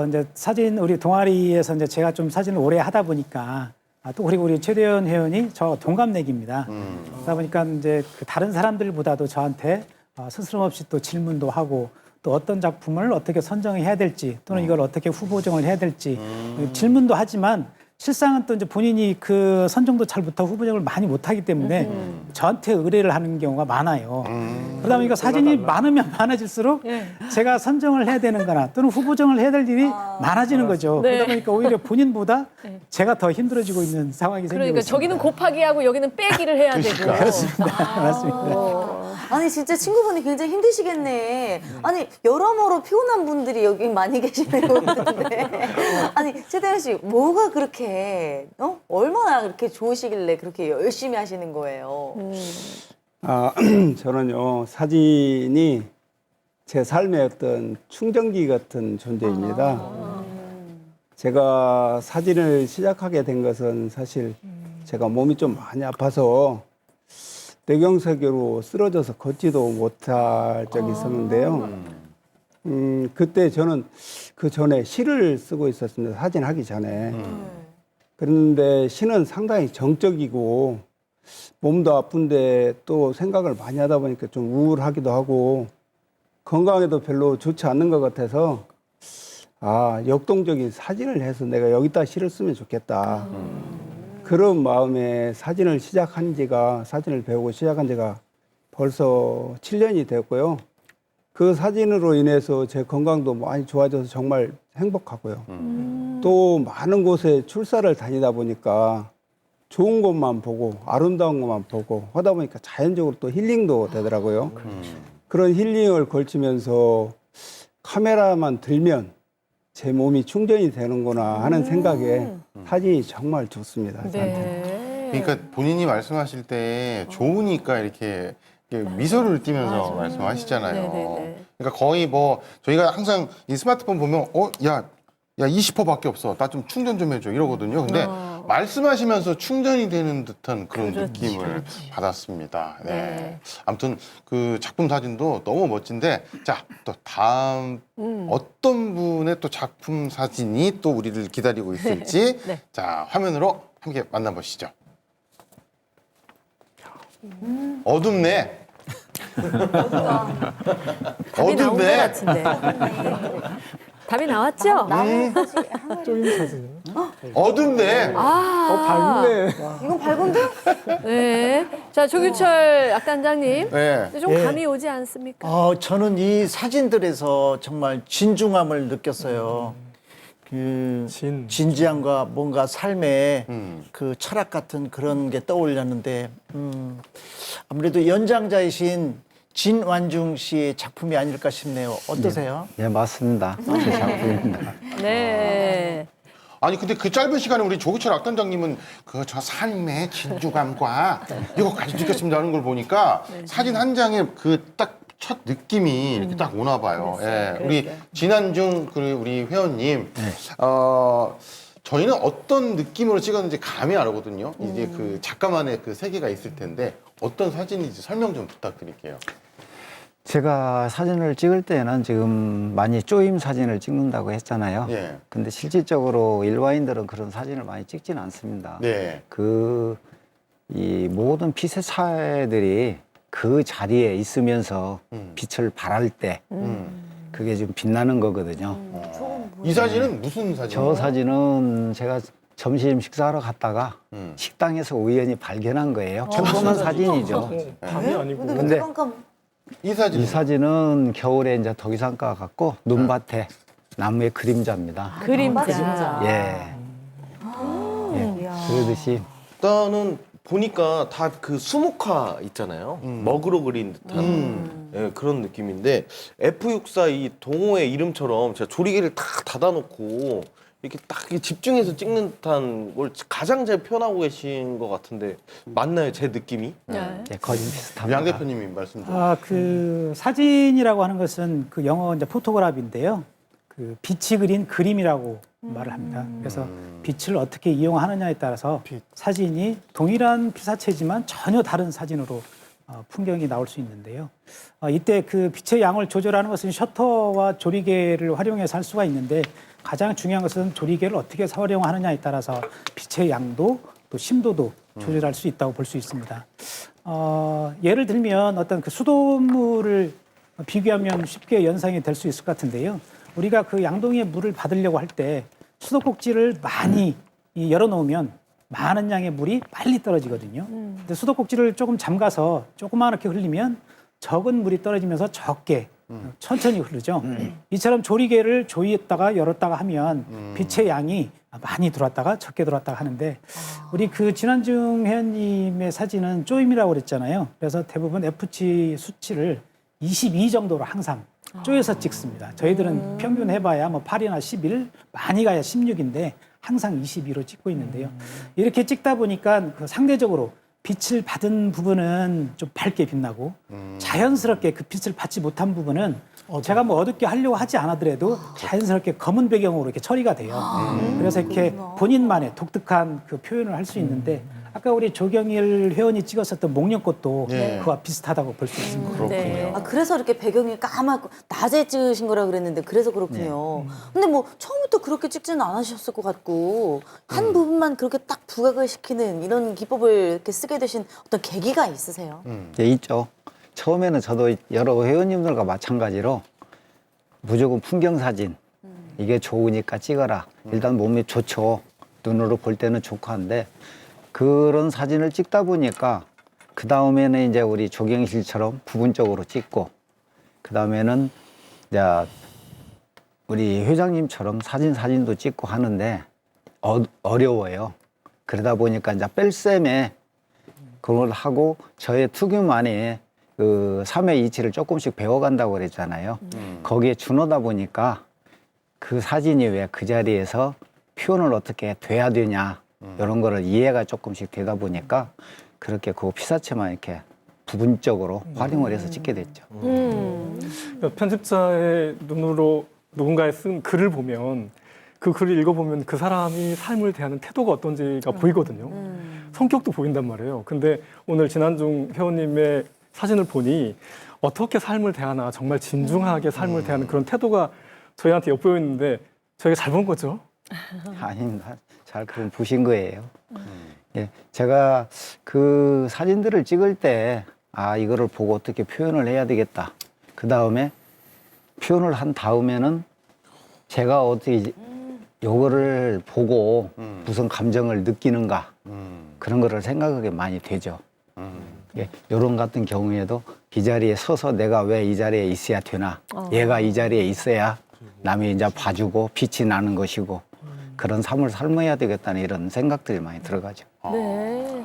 이제 사진 우리 동아리에서 이제 제가 좀 사진을 오래 하다 보니까 또 그리고 우리 최대현 회원이 저 동갑내기입니다. 그러다 보니까 이제 다른 사람들보다도 저한테 스스럼 없이 또 질문도 하고 또 어떤 작품을 어떻게 선정해야 될지 또는 이걸 어떻게 후보정을 해야 될지 질문도 하지만 실상은 또 이제 본인이 그 선정도 잘 못하고 후보정을 많이 못하기 때문에 저한테 의뢰를 하는 경우가 많아요. 그러다 보니까 사진이 많으면 많아질수록 제가 선정을 해야 되는 거나 또는 후보정을 해야 될 일이 많아지는 거죠.
네.
그러다 보니까 오히려 본인보다 제가 더 힘들어지고 있는 상황이 생기고
그러니까
있습니다.
저기는 곱하기하고 여기는 빼기를 해야 되고.
맞습니다.
아니 진짜 친구분이 굉장히 힘드시겠네. 아니 여러모로 피곤한 분들이 여기 많이 계시네요. 아니 최대현 씨 뭐가 그렇게 얼마나 그렇게 좋으시길래 그렇게 열심히 하시는 거예요?
아, 저는요, 사진이 제 삶의 어떤 충전기 같은 존재입니다. 제가 사진을 시작하게 된 것은 사실 제가 몸이 좀 많이 아파서 뇌경색으로 쓰러져서 걷지도 못할 적이 있었는데요. 그때 저는 그 전에 시를 쓰고 있었습니다. 사진 하기 전에. 그런데 시는 상당히 정적이고 몸도 아픈데 또 생각을 많이 하다 보니까 좀 우울하기도 하고 건강에도 별로 좋지 않는 것 같아서 아, 역동적인 사진을 해서 내가 여기다 시를 쓰면 좋겠다. 그런 마음에 사진을 배우고 시작한 지가 벌써 7년이 됐고요. 그 사진으로 인해서 제 건강도 많이 좋아져서 정말 행복하고요. 또 많은 곳에 출사를 다니다 보니까 좋은 것만 보고 아름다운 것만 보고 하다 보니까 자연적으로 또 힐링도 되더라고요. 그런 힐링을 걸치면서 카메라만 들면 제 몸이 충전이 되는구나 하는 생각에 사진이 정말 좋습니다. 저한테.
그러니까 본인이 말씀하실 때 좋으니까 이렇게 미소를 띠면서 말씀하시잖아요.
네네네.
그러니까 거의 뭐 저희가 항상 이 스마트폰 보면 야 20%밖에 없어. 나 좀 충전 좀 해줘 이러거든요. 근데 말씀하시면서 충전이 되는 듯한 그런 느낌을 받았습니다. 네. 아무튼 그 작품 사진도 너무 멋진데 자, 또 다음 어떤 분의 또 작품 사진이 또 우리를 기다리고 있을지
네.
자, 화면으로 함께 만나보시죠. 어둡네.
답이 나온 것
어둡네.
같은데. 답이 나왔죠?
쪼인 사진.
어둡네.
밝네.
이건 밝은데?
네. 자, 조규철 악단장님.
네.
좀 감이 오지 않습니까?
저는 이 사진들에서 정말 진중함을 느꼈어요. 그 진지함과 뭔가 삶의 그 철학 같은 그런 게 떠올렸는데 아무래도 연장자이신 진완중 씨의 작품이 아닐까 싶네요. 어떠세요?
네, 맞습니다. 제 작품입니다.
네.
아니 근데 그 짧은 시간에 우리 조규철 악단장님은 그 저 삶의 진주감과 이거까지 느꼈습니다 하는 걸 보니까 사진 한 장에 그 딱 첫 느낌이 이렇게 딱 오나 봐요. 예. 우리 진완중 우리 회원님 저희는 어떤 느낌으로 찍었는지 감이 안 오거든요. 이제 그 작가만의 그 세계가 있을 텐데 어떤 사진인지 설명 좀 부탁드릴게요.
제가 사진을 찍을 때는 지금 많이 쪼임 사진을 찍는다고 했잖아요.
예.
근데 실질적으로 일반인들은 그런 사진을 많이 찍지는 않습니다.
네.
이 모든 피세차들이 그 자리에 있으면서 빛을 발할 때 그게 좀 빛나는 거거든요.
이 사진은 무슨 사진이에요?
저 사진은 제가 점심 식사하러 갔다가 식당에서 우연히 발견한 거예요. 처음 보는 사진이죠.
밤이 아니고.
근데
이
사진은 겨울에 이제 독이상가 같고 눈밭에 나무의 그림자입니다.
그림자.
예. 그러듯이
일단은 보니까 다 그 수묵화 있잖아요. 먹으로 그린 듯한 예, 그런 느낌인데 F64 이 동호회 이름처럼 제가 조리개를 딱 닫아놓고 이렇게 딱 집중해서 찍는 듯한 걸 가장 잘 표현하고 계신 것 같은데 맞나요? 제 느낌이?
네.
예, 거의 비슷합니다.
양 대표님이 말씀 좀.
그 사진이라고 하는 것은 그 영어 이제 포토그래피인데요. 그 빛이 그린 그림이라고 말을 합니다. 그래서 빛을 어떻게 이용하느냐에 따라서 사진이 동일한 피사체지만 전혀 다른 사진으로 풍경이 나올 수 있는데요. 이때 그 빛의 양을 조절하는 것은 셔터와 조리개를 활용해서 할 수가 있는데 가장 중요한 것은 조리개를 어떻게 활용하느냐에 따라서 빛의 양도 또 심도도 조절할 수 있다고 볼 수 있습니다. 예를 들면 어떤 그 수돗물을 비교하면 쉽게 연상이 될 수 있을 것 같은데요. 우리가 그 양동이의 물을 받으려고 할 때 수도꼭지를 많이 이 열어놓으면 많은 양의 물이 빨리 떨어지거든요. 근데 수도꼭지를 조금 잠가서 조그맣게 흘리면 적은 물이 떨어지면서 적게 천천히 흐르죠. 이처럼 조리개를 조이했다가 열었다가 하면 빛의 양이 많이 들어왔다가 적게 들어왔다가 하는데 우리 그 진환중 회원님의 사진은 쪼임이라고 그랬잖아요. 그래서 대부분 F치 수치를 22 정도로 항상 쪼여서 찍습니다. 저희들은 평균 해봐야 뭐 8이나 11, 많이 가야 16인데 항상 22로 찍고 있는데요. 이렇게 찍다 보니까 그 상대적으로 빛을 받은 부분은 좀 밝게 빛나고 자연스럽게 그 빛을 받지 못한 부분은 제가 뭐 어둡게 하려고 하지 않아더라도 자연스럽게 검은 배경으로 이렇게 처리가 돼요. 그래서 이렇게 본인만의 독특한 그 표현을 할 수 있는데 아까 우리 조경일 회원이 찍었었던 목련꽃도 그와 비슷하다고 볼 수 있습니다.
네.
아, 그래서 이렇게 배경이 까맣고 낮에 찍으신 거라 그랬는데 그래서 그렇군요. 근데 뭐 처음부터 그렇게 찍지는 않으셨을 것 같고 한 부분만 그렇게 딱 부각을 시키는 이런 기법을 이렇게 쓰게 되신 어떤 계기가 있으세요?
예, 있죠. 처음에는 저도 여러 회원님들과 마찬가지로 무조건 풍경 사진 이게 좋으니까 찍어라. 일단 몸이 좋죠. 눈으로 볼 때는 좋고 한데 그런 사진을 찍다 보니까 그 다음에는 이제 우리 조경실처럼 부분적으로 찍고 그 다음에는 이제 우리 회장님처럼 사진도 찍고 하는데 어려워요. 그러다 보니까 이제 뺄셈에 그걸 하고 저의 특유만의 그 3회 이치를 조금씩 배워간다고 그랬잖아요. 거기에 준하다 보니까 그 사진이 왜 그 자리에서 표현을 어떻게 돼야 되냐 이런 거를 이해가 조금씩 되다 보니까 그렇게 그 피사체만 이렇게 부분적으로 활용을 해서 찍게 됐죠.
편집자의 눈으로 누군가의 쓴 글을 보면 그 글을 읽어보면 그 사람이 삶을 대하는 태도가 어떤지가 보이거든요. 성격도 보인단 말이에요. 근데 오늘 진환중 회원님의 사진을 보니 어떻게 삶을 대하나 정말 진중하게 삶을 대하는 그런 태도가 저희한테 엿보여 있는데 저희가 잘 본 거죠?
아닙니다. 잘 그럼 보신 거예요. 예, 제가 그 사진들을 찍을 때 이거를 보고 어떻게 표현을 해야 되겠다. 그 다음에 표현을 한 다음에는 제가 어떻게 요거를 보고 무슨 감정을 느끼는가 그런 거를 생각하게 많이 되죠. 예, 요런 같은 경우에도 이 자리에 서서 내가 왜 이 자리에 있어야 되나 얘가 이 자리에 있어야 남이 이제 봐주고 빛이 나는 것이고 그런 삶을 삶아야 되겠다는 이런 생각들이 많이 들어가죠.
네.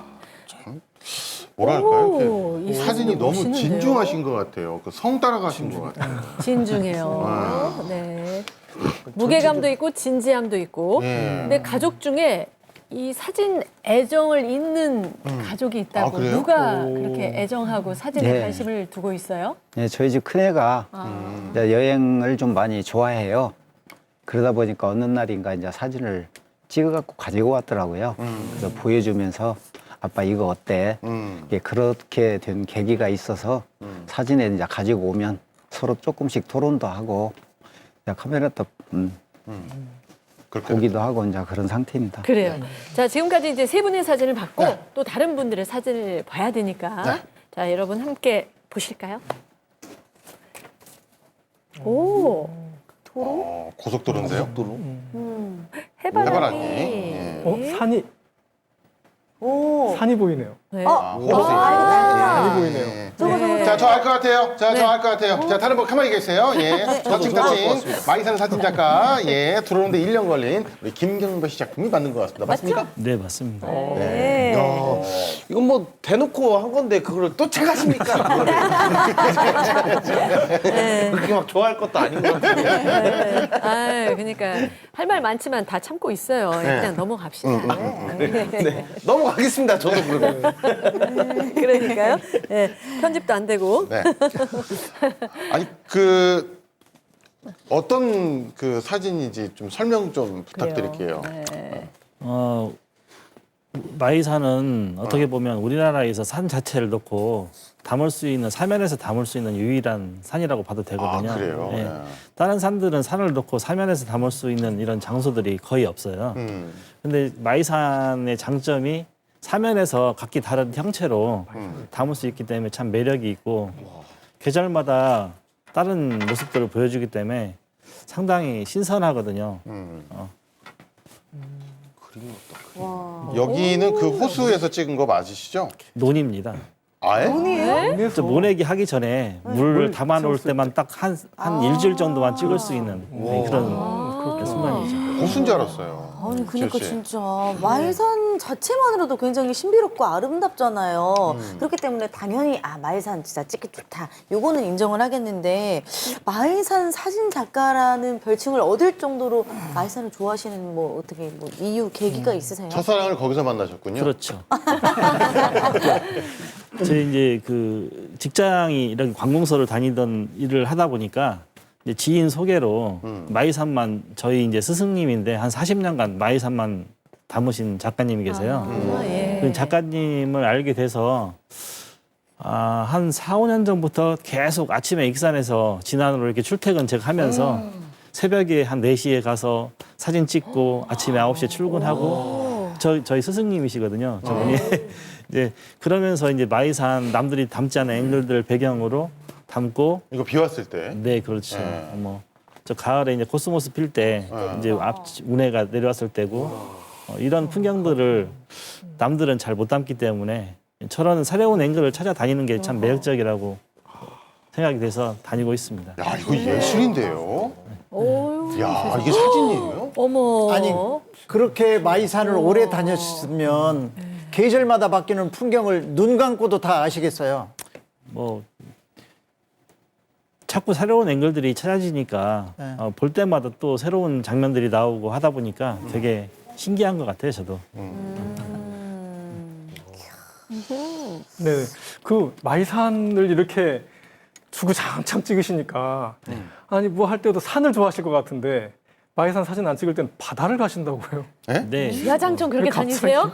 뭐랄까요?
오,
이렇게
이
사진이 너무
멋있는데요?
진중하신 것 같아요. 그 성 따라가신 것 같아요.
진중해요. 네. 무게감도 있고 진지함도 있고.
네.
근데 가족 중에 이 사진 애정을 잇는 가족이 있다고.
아, 그래요?
누가 그렇게 애정하고 사진에
네.
관심을 두고 있어요?
예, 저희 집 큰애가 이제 여행을 좀 많이 좋아해요. 그러다 보니까 어느 날인가 이제 사진을 찍어갖고 가지고 왔더라고요. 그래서 보여주면서 아빠 이거 어때? 이게 그렇게 된 계기가 있어서 사진에 이제 가지고 오면 서로 조금씩 토론도 하고 이제 카메라도 보기도 하고 이제 그런 상태입니다.
그래요. 자, 지금까지 이제 세 분의 사진을 봤고 또 다른 분들의 사진을 봐야 되니까. 자, 여러분 함께 보실까요? 오, 도로?
고속도로인데요?
해바라기.
해바라기. 예.
산이
오.
산이 보이네요.
네.
산이 보이네요.
자, 저 알 것 같아요. 자, 저 알 것 같아요. 자, 다른 분 가만히 계세요. 예. 터칭. 많이 사는 사진 작가. 예. 들어오는데 1년 걸린 우리 김경배 씨 작품이 맞는 것 같습니다. 맞습니까?
네, 맞습니다.
네.
이건 뭐 대놓고 한 건데 그걸 또 착하십니까? 그렇게 막 좋아할 것도 아닌 것 같은데.
아, 그러니까 할 말 많지만 다 참고 있어요. 그냥 넘어갑시다.
네, 넘어가겠습니다. 저도 그러면.
그러니까요. 네, 편집도 안 되고.
네. 아니, 그 어떤 그 사진인지 좀 설명 좀 부탁드릴게요.
네.
마이산은 어떻게 보면 우리나라에서 산 자체를 놓고 담을 수 있는 사면에서 담을 수 있는 유일한 산이라고 봐도 되거든요.
아, 그래요?
예.
네.
다른 산들은 산을 놓고 사면에서 담을 수 있는 이런 장소들이 거의 없어요. 근데 마이산의 장점이 사면에서 각기 다른 형체로 담을 수 있기 때문에 참 매력이 있고 계절마다 다른 모습들을 보여주기 때문에 상당히 신선하거든요.
여기는 그 호수에서 찍은 거 맞으시죠?
논입니다.
아예?
저 모내기 하기 전에 물을 담아 놓을 때만 딱 한 일주일 정도만 찍을 수 있는 그런 순간이죠.
호수인 줄 알았어요.
아니 그러니까
지효 씨.
진짜 마이산 자체만으로도 굉장히 신비롭고 아름답잖아요. 그렇기 때문에 당연히 마이산 진짜 찍기 좋다. 요거는 인정을 하겠는데 마이산 사진 작가라는 별칭을 얻을 정도로 마이산을 좋아하시는 뭐 어떻게 뭐 이유 계기가 있으세요?
첫사랑을 거기서 만나셨군요.
그렇죠. 저희 이제 그 직장이 이런 관공서를 다니던 일을 하다 보니까 이제 지인 소개로 마이산만 저희 이제 스승님인데 한 40년간 마이산만 담으신 작가님이 계세요. 그 작가님을 알게 돼서 한 4, 5년 전부터 계속 아침에 익산에서 진안으로 이렇게 출퇴근 제가 하면서 새벽에 한 4시에 가서 사진 찍고 아침에 9시에 출근하고 저희 스승님이시거든요. 저분이. 이제 그러면서 이제 마이산 남들이 담지 않은 앵글들 배경으로 담고
이거 비 왔을 때.
네, 그렇죠. 뭐 저 가을에 이제 코스모스 필 때 이제 앞 운해가 내려왔을 때고 이런 풍경들을 남들은 잘 못 담기 때문에 저런 사려운 앵글을 찾아다니는 게 참 매력적이라고 생각이 돼서 다니고 있습니다.
야, 이거 예술인데요?
오,
야, 이게 사진이에요?
어머.
아니 그렇게 마이산을 오래 다녔으면 계절마다 바뀌는 풍경을 눈 감고도 다 아시겠어요.
뭐 자꾸 새로운 앵글들이 찾아지니까 볼 때마다 또 새로운 장면들이 나오고 하다 보니까 되게 신기한 것 같아요, 저도.
네, 그 마이산을 이렇게 주구장창 찍으시니까 아니 뭐 할 때도 산을 좋아하실 것 같은데 마이산 사진 안 찍을 땐 바다를 가신다고요?
네.
야장청 그렇게 다니세요?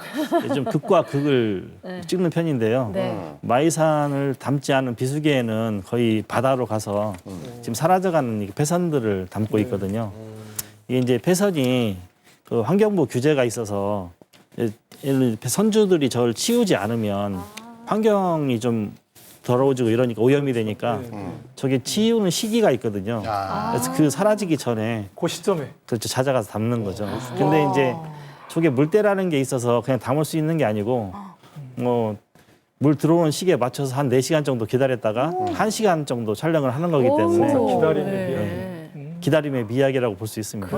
좀 극과 극을 찍는 편인데요.
네.
마이산을 담지 않은 비수기에는 거의 바다로 가서 지금 사라져가는 이 폐선들을 담고 있거든요. 이게 이제 폐선이 그 환경부 규제가 있어서 예를 들어 선주들이 저를 치우지 않으면 환경이 좀 더러워지고 이러니까 오염이 되니까 저게 치우는 시기가 있거든요. 그래서 그 사라지기 전에
그 시점에
그렇죠. 찾아가서 담는 거죠. 근데 이제 저게 물때라는 게 있어서 그냥 담을 수 있는 게 아니고 뭐 물 들어오는 시기에 맞춰서 한 4시간 정도 기다렸다가 1시간 정도 촬영을 하는 거기 때문에
기다림의
기다림의 미학이라고 볼 수 있습니다.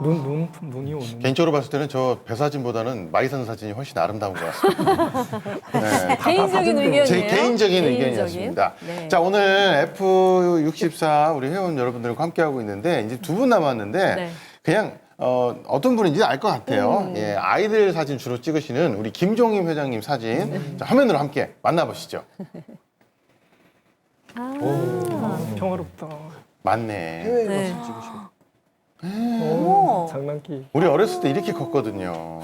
눈이 오는.
개인적으로 봤을 때는 저 배 사진보다는 마이산 사진이 훨씬 아름다운 것 같습니다. 네.
개인적인 의견이에요.
제 개인적인 의견이었습니다.
네.
자, 오늘 F64 우리 회원 여러분들과 함께하고 있는데 이제 2분 남았는데
네.
그냥 어떤 분인지 알 것 같아요. 예, 아이들 사진 주로 찍으시는 우리 김종임 회장님 사진 자, 화면으로 함께 만나보시죠.
평화롭다.
맞네.
네.
장난기.
우리 어렸을 때 이렇게 컸거든요.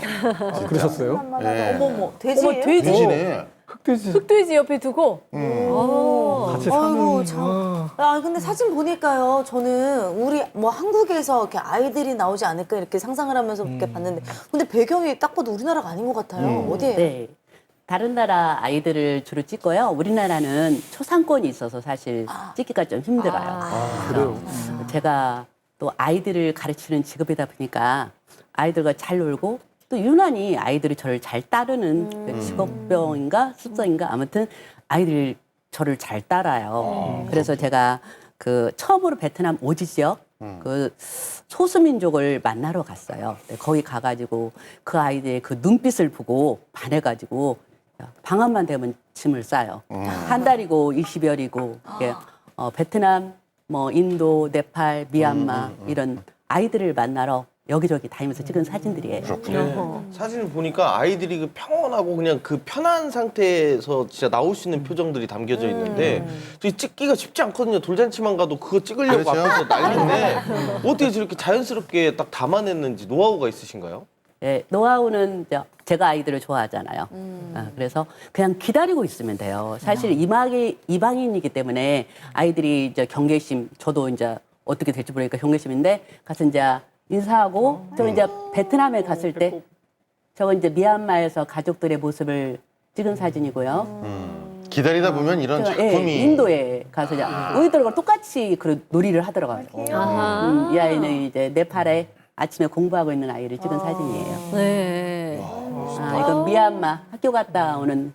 그러셨어요?
예.
어머머 돼지예요?
어머, 돼지.
돼지네.
흑돼지.
흑돼지 옆에 두고.
같이
아이고
사는.
참. 근데 사진 보니까요. 저는 우리 뭐 한국에서 이렇게 아이들이 나오지 않을까 이렇게 상상을 하면서 이렇게 봤는데, 근데 배경이 딱 봐도 우리나라가 아닌 것 같아요. 어디에?
네. 다른 나라 아이들을 주로 찍고요. 우리나라는 초상권이 있어서 사실 찍기가 좀 힘들어요. 그래요? 제가 또 아이들을 가르치는 직업이다 보니까 아이들과 잘 놀고 또 유난히 아이들이 저를 잘 따르는 그 직업병인가 습성인가 아무튼 아이들이 저를 잘 따라요. 그래서 제가 그 처음으로 베트남 오지 지역 그 소수민족을 만나러 갔어요. 네, 거기 가가지고 그 아이들의 그 눈빛을 보고 반해가지고 방학만 되면 짐을 싸요. 한 달이고 20여일이고 베트남, 뭐 인도, 네팔, 미얀마 이런 아이들을 만나러 여기저기 다니면서 찍은 사진들이에요.
그렇군요.
사진을 보니까 아이들이 그 평온하고 그냥 그 편한 상태에서 진짜 나올 수 있는 표정들이 담겨져 있는데 저기 찍기가 쉽지 않거든요. 돌잔치만 가도 그거 찍으려고
그렇죠.
앞에서 난리인데 어떻게 저렇게 자연스럽게 딱 담아냈는지 노하우가 있으신가요?
네, 노하우는 제가 아이들을 좋아하잖아요. 그래서 그냥 기다리고 있으면 돼요. 사실 이방인이기 때문에 아이들이 이제 경계심, 저도 이제 어떻게 될지 모르니까 경계심인데 가서 이제 인사하고 저 이제 베트남에 갔을 때 저건 이제 미얀마에서 가족들의 모습을 찍은 사진이고요.
기다리다 보면 이런 작품이
인도에 가서 이제 우리들과 똑같이 그 놀이를 하더라고요. 이 아이는 이제 네팔에 아침에 공부하고 있는 아이를 찍은 사진이에요.
네.
이건 미얀마 학교 갔다 오는,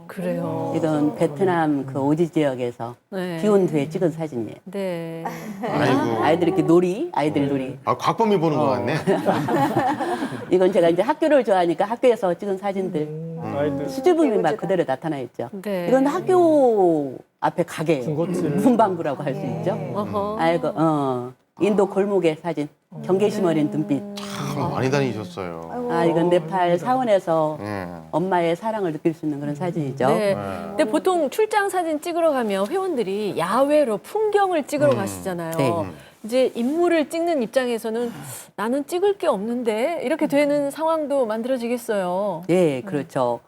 그래요.
이건 베트남 그 오지 지역에서
네.
비 온 뒤에 찍은 사진이에요.
네.
아이고.
아이들 이렇게 놀이, 아이들 놀이.
아, 곽범이 보는 것 같네.
이건 제가 이제 학교를 좋아하니까 학교에서 찍은 사진들.
아이들
수줍음이 막 그대로 나타나 있죠.
네.
이건 학교 앞에 가게예요.
군것질.
문방구라고 할 수 있죠.
어허.
아이고, 인도 골목의 사진. 경계심 어린 눈빛.
참 많이 다니셨어요.
이건 네팔 사원에서
예.
엄마의 사랑을 느낄 수 있는 그런 사진이죠.
네. 근데 보통 출장 사진 찍으러 가면 회원들이 야외로 풍경을 찍으러 가시잖아요.
네.
이제 인물을 찍는 입장에서는 나는 찍을 게 없는데 이렇게 되는 상황도 만들어지겠어요.
네, 그렇죠.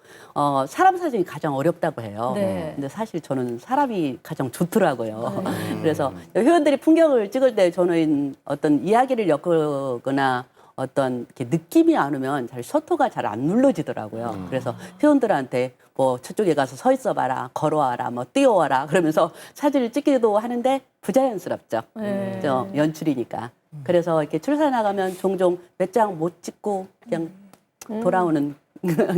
사람 사진이 가장 어렵다고 해요.
네.
근데 사실 저는 사람이 가장 좋더라고요. 그래서 회원들이 풍경을 찍을 때 저는 어떤 이야기를 엮거나 어떤 이렇게 느낌이 안 오면 잘 셔터가 잘 안 눌러지더라고요. 그래서 회원들한테 뭐 저쪽에 가서 서 있어 봐라, 걸어와라, 뭐 뛰어와라 그러면서 사진을 찍기도 하는데 부자연스럽죠.
네.
저 연출이니까. 그래서 이렇게 출사 나가면 종종 몇 장 못 찍고 그냥 돌아오는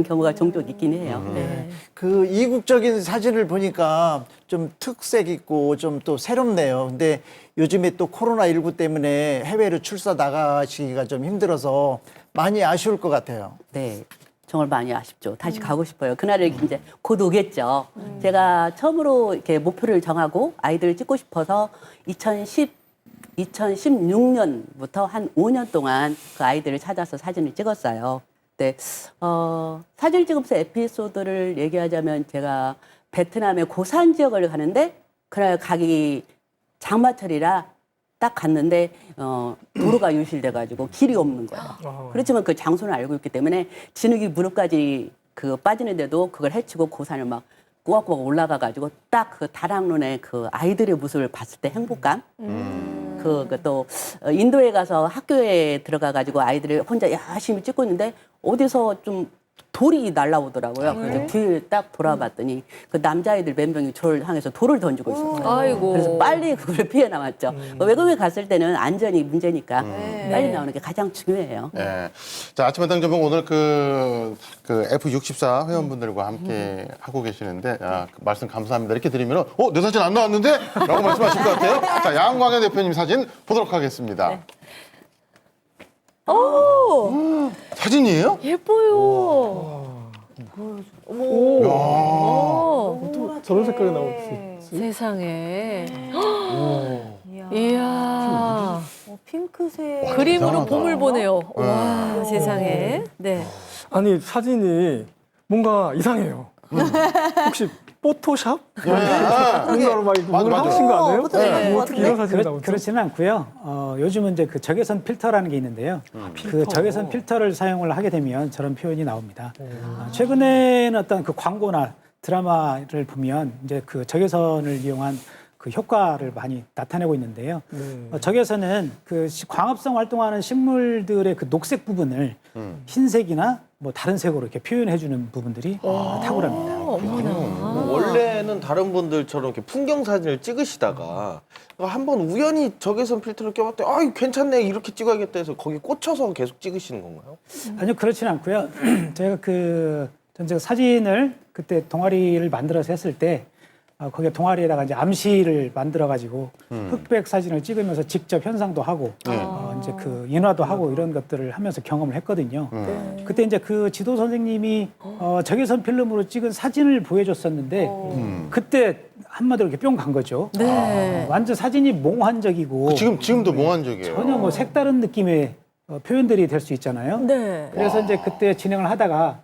경우가 종종 있긴 해요.
네.
그 이국적인 사진을 보니까 좀 특색 있고 좀 또 새롭네요. 근데 요즘에 또 코로나19 때문에 해외로 출사 나가시기가 좀 힘들어서 많이 아쉬울 것 같아요.
네. 정말 많이 아쉽죠. 다시 가고 싶어요. 그날이 이제 곧 오겠죠. 제가 처음으로 이렇게 목표를 정하고 아이들을 찍고 싶어서 2016년부터 한 5년 동안 그 아이들을 찾아서 사진을 찍었어요. 네. 사진을 찍으면서 에피소드를 얘기하자면 제가 베트남의 고산 지역을 가는데 그날 가기 장마철이라 딱 갔는데 도로가 유실돼가지고 길이 없는 거예요. 그렇지만 그 장소는 알고 있기 때문에 진흙이 무릎까지 그 빠지는데도 그걸 헤치고 고산을 막 꾸벅꾸벅 올라가가지고 딱 그 다락론에 그 아이들의 모습을 봤을 때 행복감. 또 인도에 가서 학교에 들어가가지고 아이들을 혼자 열심히 찍고 있는데 어디서 좀 돌이 날라오더라고요. 그래서 뒤를 딱 돌아봤더니 그 남자아이들 몇 명이 저를 향해서 돌을 던지고 있었어요.
아이고.
그래서 빨리 그걸 피해 나왔죠. 외국에 갔을 때는 안전이 문제니까 빨리 나오는 게 가장 중요해요.
예. 자, 아침마당 전문 오늘 그 F64 회원분들과 함께 하고 계시는데, 그 말씀 감사합니다. 이렇게 드리면, 내 사진 안 나왔는데? 라고 말씀하실 것 같아요. 자, 양광현 대표님 사진 보도록 하겠습니다.
네. 오,
사진이에요?
예뻐요. 오,
저런 색깔이 나오지.
세상에. 이야.
핑크색.
그림으로 봄을 보네요. 와, 세상에. 네.
아니 사진이 뭔가 이상해요. 혹시 포토샵? 뭔가로 막 이거 뭘 하신 거 아니에요?
포토샵
뭐 어떻게 이런 사진이 나오죠?
그렇지는 않고요. 요즘은 이제 그 적외선 필터라는 게 있는데요. 그 적외선 필터를 사용을 하게 되면 저런 표현이 나옵니다. 최근에는 어떤 그 광고나 드라마를 보면 이제 그 적외선을 이용한 그 효과를 많이 나타내고 있는데요. 적외선은 그 광합성 활동하는 식물들의 그 녹색 부분을 흰색이나 뭐 다른 색으로 이렇게 표현해주는 부분들이 탁월합니다.
원래는 다른 분들처럼 이렇게 풍경 사진을 찍으시다가 한번 우연히 적외선 필터를 껴봤더니 아 괜찮네 이렇게 찍어야겠다 해서 거기 꽂혀서 계속 찍으시는 건가요?
아니요, 그렇지는 않고요. 제가 제가 사진을 그때 동아리를 만들어서 했을 때 거기에 동아리에다가 이제 암시를 만들어가지고 흑백 사진을 찍으면서 직접 현상도 하고 이제 그 인화도 하고 이런 것들을 하면서 경험을 했거든요. 그때 이제 그 지도 선생님이 적외선 필름으로 찍은 사진을 보여줬었는데 그때 한마디로 이렇게 뿅 간 거죠.
네.
완전 사진이 몽환적이고
지금도 몽환적이에요.
전혀 뭐 색다른 느낌의 표현들이 될 수 있잖아요.
네.
그래서 이제 그때 진행을 하다가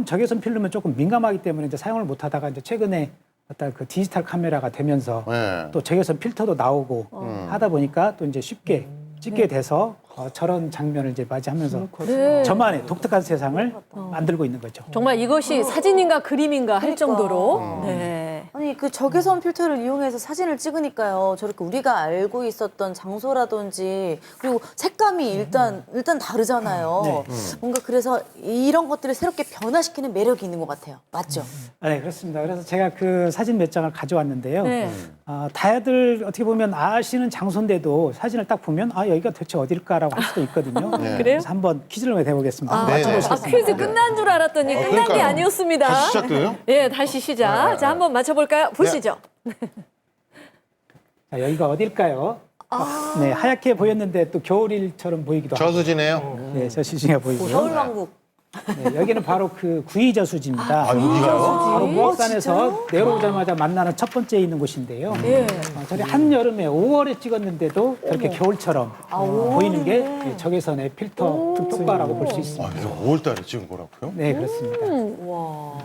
적외선 필름은 조금 민감하기 때문에 이제 사용을 못 하다가 이제 최근에 어떤 그 디지털 카메라가 되면서
네.
또 적외선 필터도 나오고 하다 보니까 또 이제 쉽게 찍게 돼서 저런 장면을 이제 맞이하면서
네.
저만의 독특한 세상을 만들고 있는 거죠.
정말 이것이 사진인가 그림인가 할 정도로. 네.
아니 그 적외선 필터를 이용해서 사진을 찍으니까요. 저렇게 우리가 알고 있었던 장소라든지 그리고 색감이 일단 다르잖아요. 뭔가 그래서 이런 것들을 새롭게 변화시키는 매력이 있는 것 같아요. 맞죠?
네, 그렇습니다. 그래서 제가 그 사진 몇 장을 가져왔는데요.
네.
다들 어떻게 보면 아시는 장소인데도 사진을 딱 보면 여기가 도대체 어딜까라고 할 수도 있거든요.
그래요?
그래서 한번 퀴즈를 내보겠습니다.
네, 네.
퀴즈 끝난 줄 알았더니 끝난 게
그러니까요.
아니었습니다.
다시 시작돼요?
예, 다시 시작. 자, 한번 맞춰볼까요? 보시죠.
자, 여기가 어딜까요? 네, 하얗게 보였는데 또 겨울일처럼 보이기도 하고.
저수지네요.
네, 저수지가 보이고요.
겨울왕국.
네, 여기는 바로 그 구이저수지입니다.
여기가요?
바로 무악산에서 내려오자마자 만나는 첫 번째 있는 곳인데요.
예.
저희 한여름에 5월에 찍었는데도 저렇게 겨울처럼 보이는 게 적외선의 필터 효과라고 볼 수 있습니다.
이거 5월달에 찍은 거라고요?
네, 그렇습니다.
와.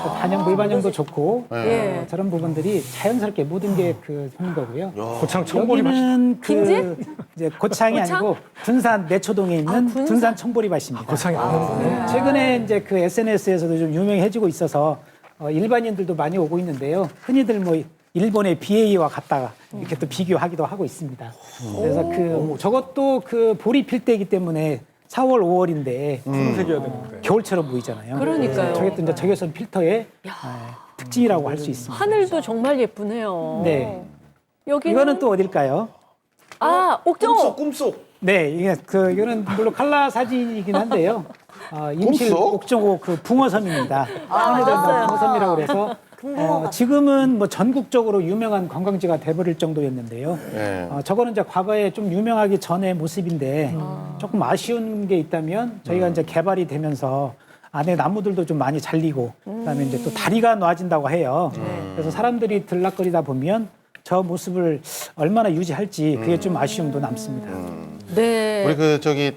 또 반영, 물반영도 좋고
예.
저런 부분들이 자연스럽게 모든 게 하는 거고요.
고창 청보리 맛이.
여기는
김제?
이제 고창이
고창?
아니고 군산 내초동에 있는
군산?
군산 청보리밭입니다.
고창이 아는데.
최근에 이제 그 SNS에서도 좀 유명해지고 있어서 일반인들도 많이 오고 있는데요. 흔히들 뭐 일본의 BA와 같다가 이렇게 또 비교하기도 하고 있습니다. 그래서 저것도 그 보리 필 때이기 때문에 4월, 5월인데
푸른색이어야 되는데.
겨울처럼 보이잖아요.
그러니까요.
저게 또 이제 적외선 필터의 특징이라고 할 수 있습니다.
하늘도 정말 예쁘네요.
네.
여기는
이거는 또 어딜까요?
옥정호.
꿈속.
네, 이거는 물론 칼라 사진이긴 한데요. 임실
꿈속?
옥정호 그 붕어섬입니다. 흔히들
맞았어요.
붕어섬이라고 그래서 지금은 뭐 전국적으로 유명한 관광지가 돼버릴 정도였는데요.
네.
저거는 이제 과거에 좀 유명하기 전의 모습인데 조금 아쉬운 게 있다면 저희가 이제 개발이 되면서 안에 나무들도 좀 많이 잘리고 그다음에 이제 또 다리가 놔진다고 해요. 그래서 사람들이 들락거리다 보면 저 모습을 얼마나 유지할지 그게 좀 아쉬움도 남습니다.
네.
우리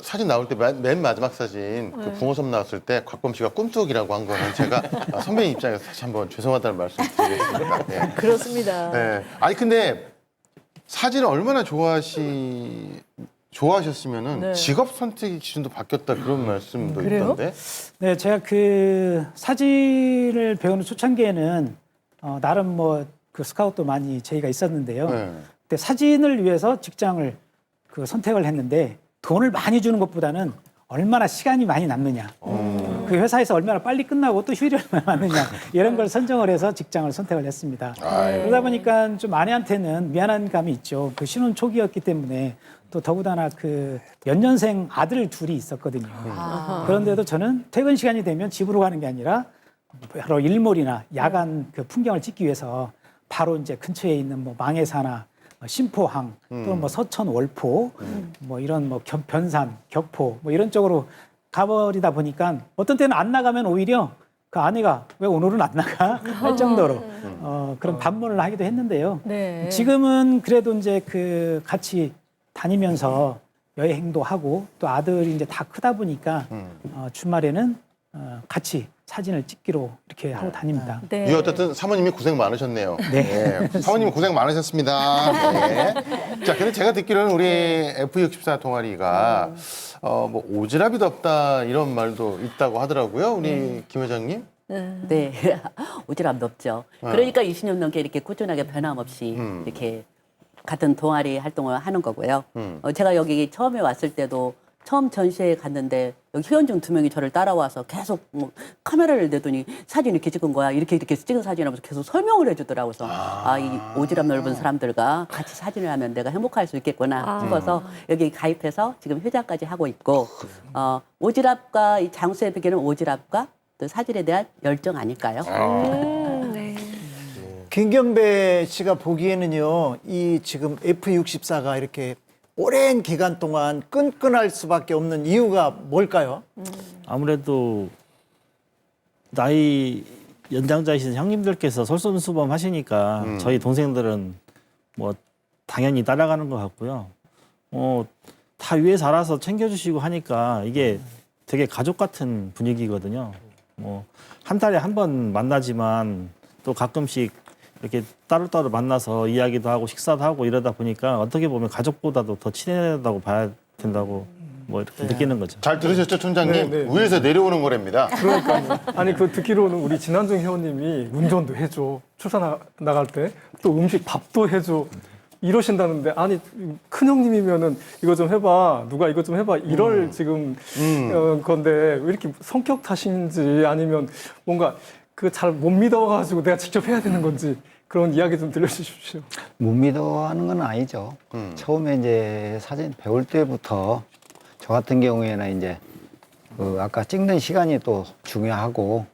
사진 나올 때 맨 마지막 사진 그 붕어섬 나왔을 때 곽범 씨가 꿈속이라고 한 거는 제가 선배님 입장에서 다시 한번 죄송하다는 말씀 드리겠습니다. 네.
그렇습니다.
네. 아니 근데 사진을 얼마나 좋아하셨으면은
네.
직업 선택의 기준도 바뀌었다 그런 말씀도
그래요?
있던데.
네, 제가 그 사진을 배우는 초창기에는 나름 뭐 그 스카웃도 많이 저희가 있었는데요.
네.
그때 사진을 위해서 직장을 선택을 했는데 돈을 많이 주는 것보다는 얼마나 시간이 많이 남느냐. 그 회사에서 얼마나 빨리 끝나고 또 휴일이 얼마나 많느냐. 이런 걸 선정을 해서 직장을 선택을 했습니다. 그러다 보니까 좀 아내한테는 미안한 감이 있죠. 그 신혼 초기였기 때문에 또 더군다나 그 연년생 아들 둘이 있었거든요. 그런데도 저는 퇴근 시간이 되면 집으로 가는 게 아니라 바로 일몰이나 야간 그 풍경을 찍기 위해서 바로 이제 근처에 있는 뭐 망해사나 신포항 또는 뭐 서천 월포 뭐 이런 뭐 변산 격포 뭐 이런 쪽으로 가버리다 보니까 어떤 때는 안 나가면 오히려 그 아내가 왜 오늘은 안 나가 할 정도로 그런 반문을 하기도 했는데요.
네.
지금은 그래도 이제 그 같이 다니면서 여행도 하고 또 아들이 이제 다 크다 보니까 주말에는 같이 사진을 찍기로 이렇게 하고 다닙니다.
네.
어쨌든 사모님이 고생 많으셨네요.
네.
사모님 고생 많으셨습니다. 네. 자, 근데 제가 듣기로는 우리 F64 동아리가 뭐 오지랖이 덥다 이런 말도 있다고 하더라고요. 우리 김 회장님.
네, 오지랖 높죠. 그러니까 20년 넘게 이렇게 꾸준하게 변함없이 이렇게 같은 동아리 활동을 하는 거고요. 제가 여기 처음에 왔을 때도 처음 전시회에 갔는데 여기 회원중 2명이 저를 따라와서 계속 뭐 카메라를 내더니 사진 이렇게 찍은 거야. 이렇게 찍은 사진이라면서 계속 설명을 해주더라고요. 그래서 이 오지랖 넓은 사람들과 같이 사진을 하면 내가 행복할 수 있겠구나 싶어서 여기 가입해서 지금 회장까지 하고 있고 오지랖과 이 장수의 비결은 오지랖과 또 사진에 대한 열정 아닐까요?
네.
김경배 씨가 보기에는요, 이 지금 F64가 이렇게 오랜 기간 동안 끈끈할 수밖에 없는 이유가 뭘까요?
아무래도 나이 연장자이신 형님들께서 솔선수범 하시니까 저희 동생들은 뭐 당연히 따라가는 것 같고요. 다 위에서 알아서 챙겨주시고 하니까 이게 되게 가족 같은 분위기거든요. 뭐 한 달에 한 번 만나지만 또 가끔씩 이렇게 따로따로 만나서 이야기도 하고 식사도 하고 이러다 보니까 어떻게 보면 가족보다도 더 친하다고 봐야 된다고 뭐 이렇게 느끼는 거죠.
잘 들으셨죠, 촌장님?
네, 네.
위에서 내려오는 거랍니다.
그러니까요. 아니 그 듣기로는 우리 진한중 회원님이 운전도 해줘, 출사 나갈 때 또 음식 밥도 해줘 이러신다는데 아니 큰 형님이면은 이거 좀 해봐, 누가 이거 좀 해봐 이럴 지금 건데 왜 이렇게 성격 탓인지 아니면 뭔가 그 잘 못 믿어가지고 내가 직접 해야 되는 건지 그런 이야기 좀 들려주십시오.
못 믿어하는 건 아니죠. 처음에 이제 사진 배울 때부터 저 같은 경우에는 이제 그 아까 찍는 시간이 또 중요하고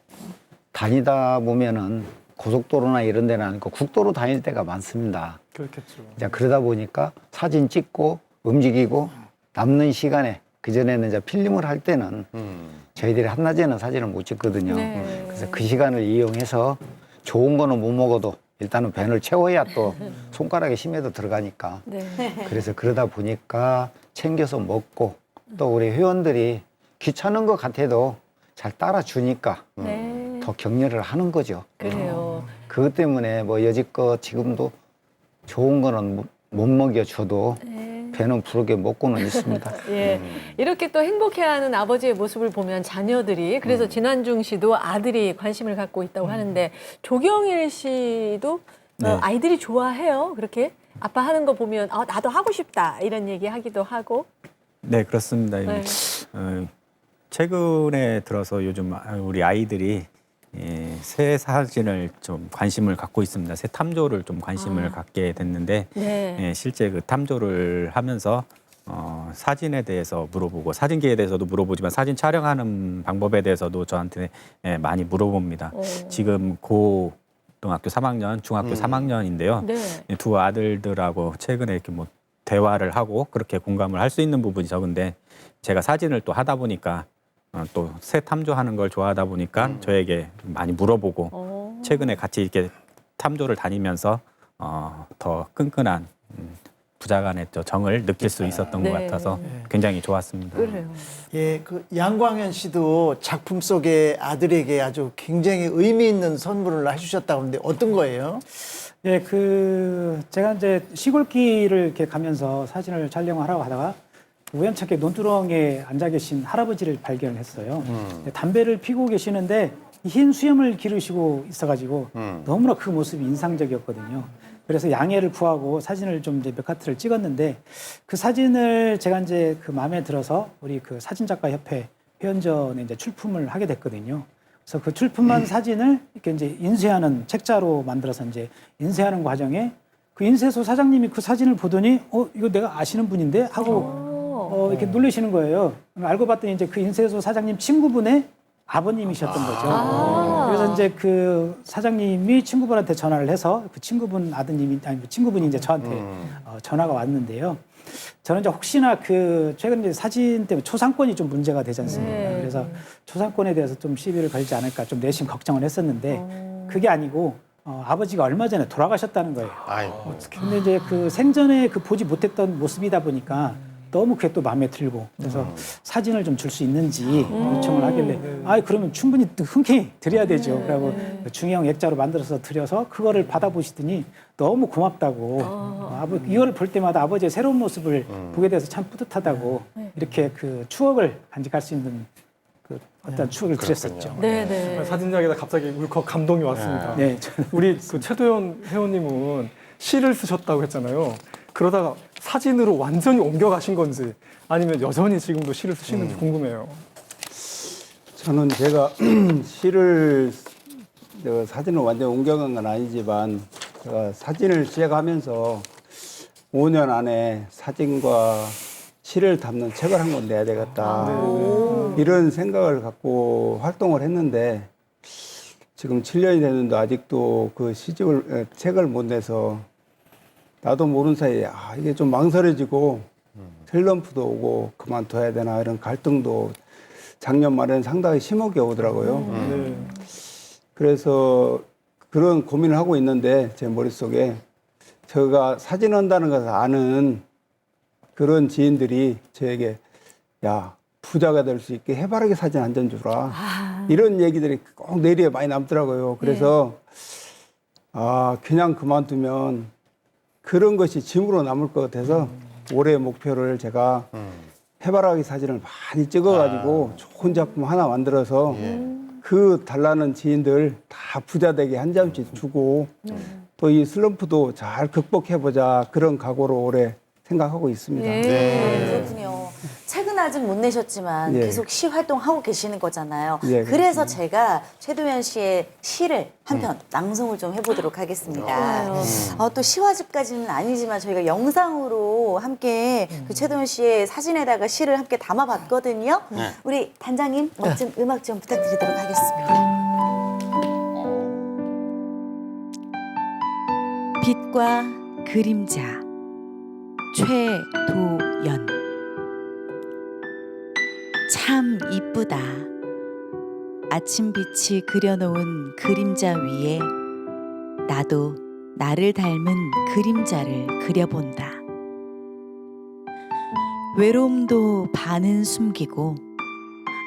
다니다 보면은 고속도로나 이런 데는 아니고 국도로 다닐 때가 많습니다.
그렇겠죠.
이제 그러다 보니까 사진 찍고 움직이고 남는 시간에 그전에는 이제 필름을 할 때는 저희들이 한낮에는 사진을 못 찍거든요.
네.
그래서 그 시간을 이용해서 좋은 거는 못 먹어도 일단은 배를 채워야 또 손가락에 심해도 들어가니까.
네.
그래서 그러다 보니까 챙겨서 먹고 또 우리 회원들이 귀찮은 것 같아도 잘 따라주니까
네.
더 격려를 하는 거죠.
그래요.
그것 때문에 뭐 여지껏 지금도 좋은 거는 못 먹여줘도 배는 부르게 먹고는 있습니다.
예. 이렇게 또 행복해하는 아버지의 모습을 보면 자녀들이 그래서 진한중 씨도 아들이 관심을 갖고 있다고 하는데 조경일 씨도
네.
아이들이 좋아해요. 그렇게 아빠 하는 거 보면 나도 하고 싶다 이런 얘기 하기도 하고.
네, 그렇습니다.
네.
최근에 들어서 요즘 우리 아이들이 새 사진을 좀 관심을 갖고 있습니다. 새 탐조를 좀 관심을 갖게 됐는데
네.
실제 그 탐조를 하면서 사진에 대해서 물어보고 사진기에 대해서도 물어보지만 사진 촬영하는 방법에 대해서도 저한테 많이 물어봅니다. 지금 고등학교 3학년, 중학교 3학년인데요.
네.
두 아들들하고 최근에 이렇게 뭐 대화를 하고 그렇게 공감을 할 수 있는 부분이 적은데 제가 사진을 또 하다 보니까 또 새 탐조하는 걸 좋아하다 보니까 저에게 많이 물어보고 최근에 같이 이렇게 탐조를 다니면서 더 끈끈한 부자간의 정을 느낄 수 있었던
네.
것 같아서 굉장히 좋았습니다.
그래요.
예, 그 양광현 씨도 작품 속의 아들에게 아주 굉장히 의미 있는 선물을 해주셨다고 하는데 어떤 거예요?
예, 제가 이제 시골길을 이렇게 가면서 사진을 촬영하러 가다가 우연찮게 논두렁에 앉아 계신 할아버지를 발견했어요. 담배를 피고 계시는데 흰 수염을 기르시고 있어가지고 너무나 그 모습이 인상적이었거든요. 그래서 양해를 구하고 사진을 좀 이제 몇 카트를 찍었는데 그 사진을 제가 이제 그 마음에 들어서 우리 그 사진작가협회 회원전에 이제 출품을 하게 됐거든요. 그래서 그 출품한 사진을 이렇게 이제 인쇄하는 책자로 만들어서 이제 인쇄하는 과정에 그 인쇄소 사장님이 그 사진을 보더니 이거 내가 아시는 분인데 하고 이렇게 놀라시는 거예요. 알고 봤더니 이제 그 인쇄소 사장님 친구분의 아버님이셨던 거죠. 그래서 이제 그 사장님이 친구분한테 전화를 해서 그 친구분 친구분이 이제 저한테 전화가 왔는데요. 저는 이제 혹시나 최근 이제 사진 때문에 초상권이 좀 문제가 되지 않습니까?
네.
그래서 초상권에 대해서 좀 시비를 걸지 않을까 좀 내심 걱정을 했었는데 그게 아니고 아버지가 얼마 전에 돌아가셨다는 거예요.
아이고.
근데 이제 그 생전에 보지 못했던 모습이다 보니까 너무 그게 또 마음에 들고 그래서 사진을 좀 줄 수 있는지 요청을 하길래 그러면 충분히 흔쾌히 드려야 되죠. 그리고 중형 액자로 만들어서 드려서 그거를 받아보시더니 너무 고맙다고 이거를 볼 때마다 아버지의 새로운 모습을 보게 돼서 참 뿌듯하다고 이렇게 그 추억을 간직할 수 있는 그 어떤 추억을 드렸었죠.
네네.
사진작에다 갑자기 울컥 감동이 왔습니다.
네.
우리 그 최도현 회원님은 시를 쓰셨다고 했잖아요. 그러다가 사진으로 완전히 옮겨가신 건지 아니면 여전히 지금도 시를 쓰시는지 궁금해요.
저는 제가 사진을 완전히 옮겨간 건 아니지만 제가 사진을 시작하면서 5년 안에 사진과 시를 담는 책을 한 권 내야 되겠다. 이런 생각을 갖고 활동을 했는데 지금 7년이 됐는데 아직도 그 책을 못 내서 나도 모르는 사이에 이게 좀 망설여지고 슬럼프도 오고 그만둬야 되나 이런 갈등도 작년 말에는 상당히 심하게 오더라고요. 그래서 그런 고민을 하고 있는데 제 머릿속에 제가 사진한다는 것을 아는 그런 지인들이 저에게 부자가 될 수 있게 해바라기 사진 한 장 주라. 이런 얘기들이 꼭 내리에 많이 남더라고요. 그래서 그냥 그만두면 그런 것이 짐으로 남을 것 같아서 올해 목표를 제가 해바라기 사진을 많이 찍어가지고 좋은 작품 하나 만들어서 그 달라는 지인들 다 부자 되게 한 장씩 주고 또 이 슬럼프도 잘 극복해보자 그런 각오로 올해 생각하고 있습니다.
그렇군요. 책은 아직 못 내셨지만
예.
계속 시 활동하고 계시는 거잖아요.
예,
그래서 제가 최도연 씨의 시를 한 편 낭송을 좀 해보도록 하겠습니다. 또 시화집까지는 아니지만 저희가 영상으로 함께 그 최도연 씨의 사진에다가 시를 함께 담아봤거든요. 우리 단장님 멋진 음악 좀 부탁드리도록 하겠습니다.
빛과 그림자 최도연 참 이쁘다. 아침빛이 그려놓은 그림자 위에 나도 나를 닮은 그림자를 그려본다. 외로움도 반은 숨기고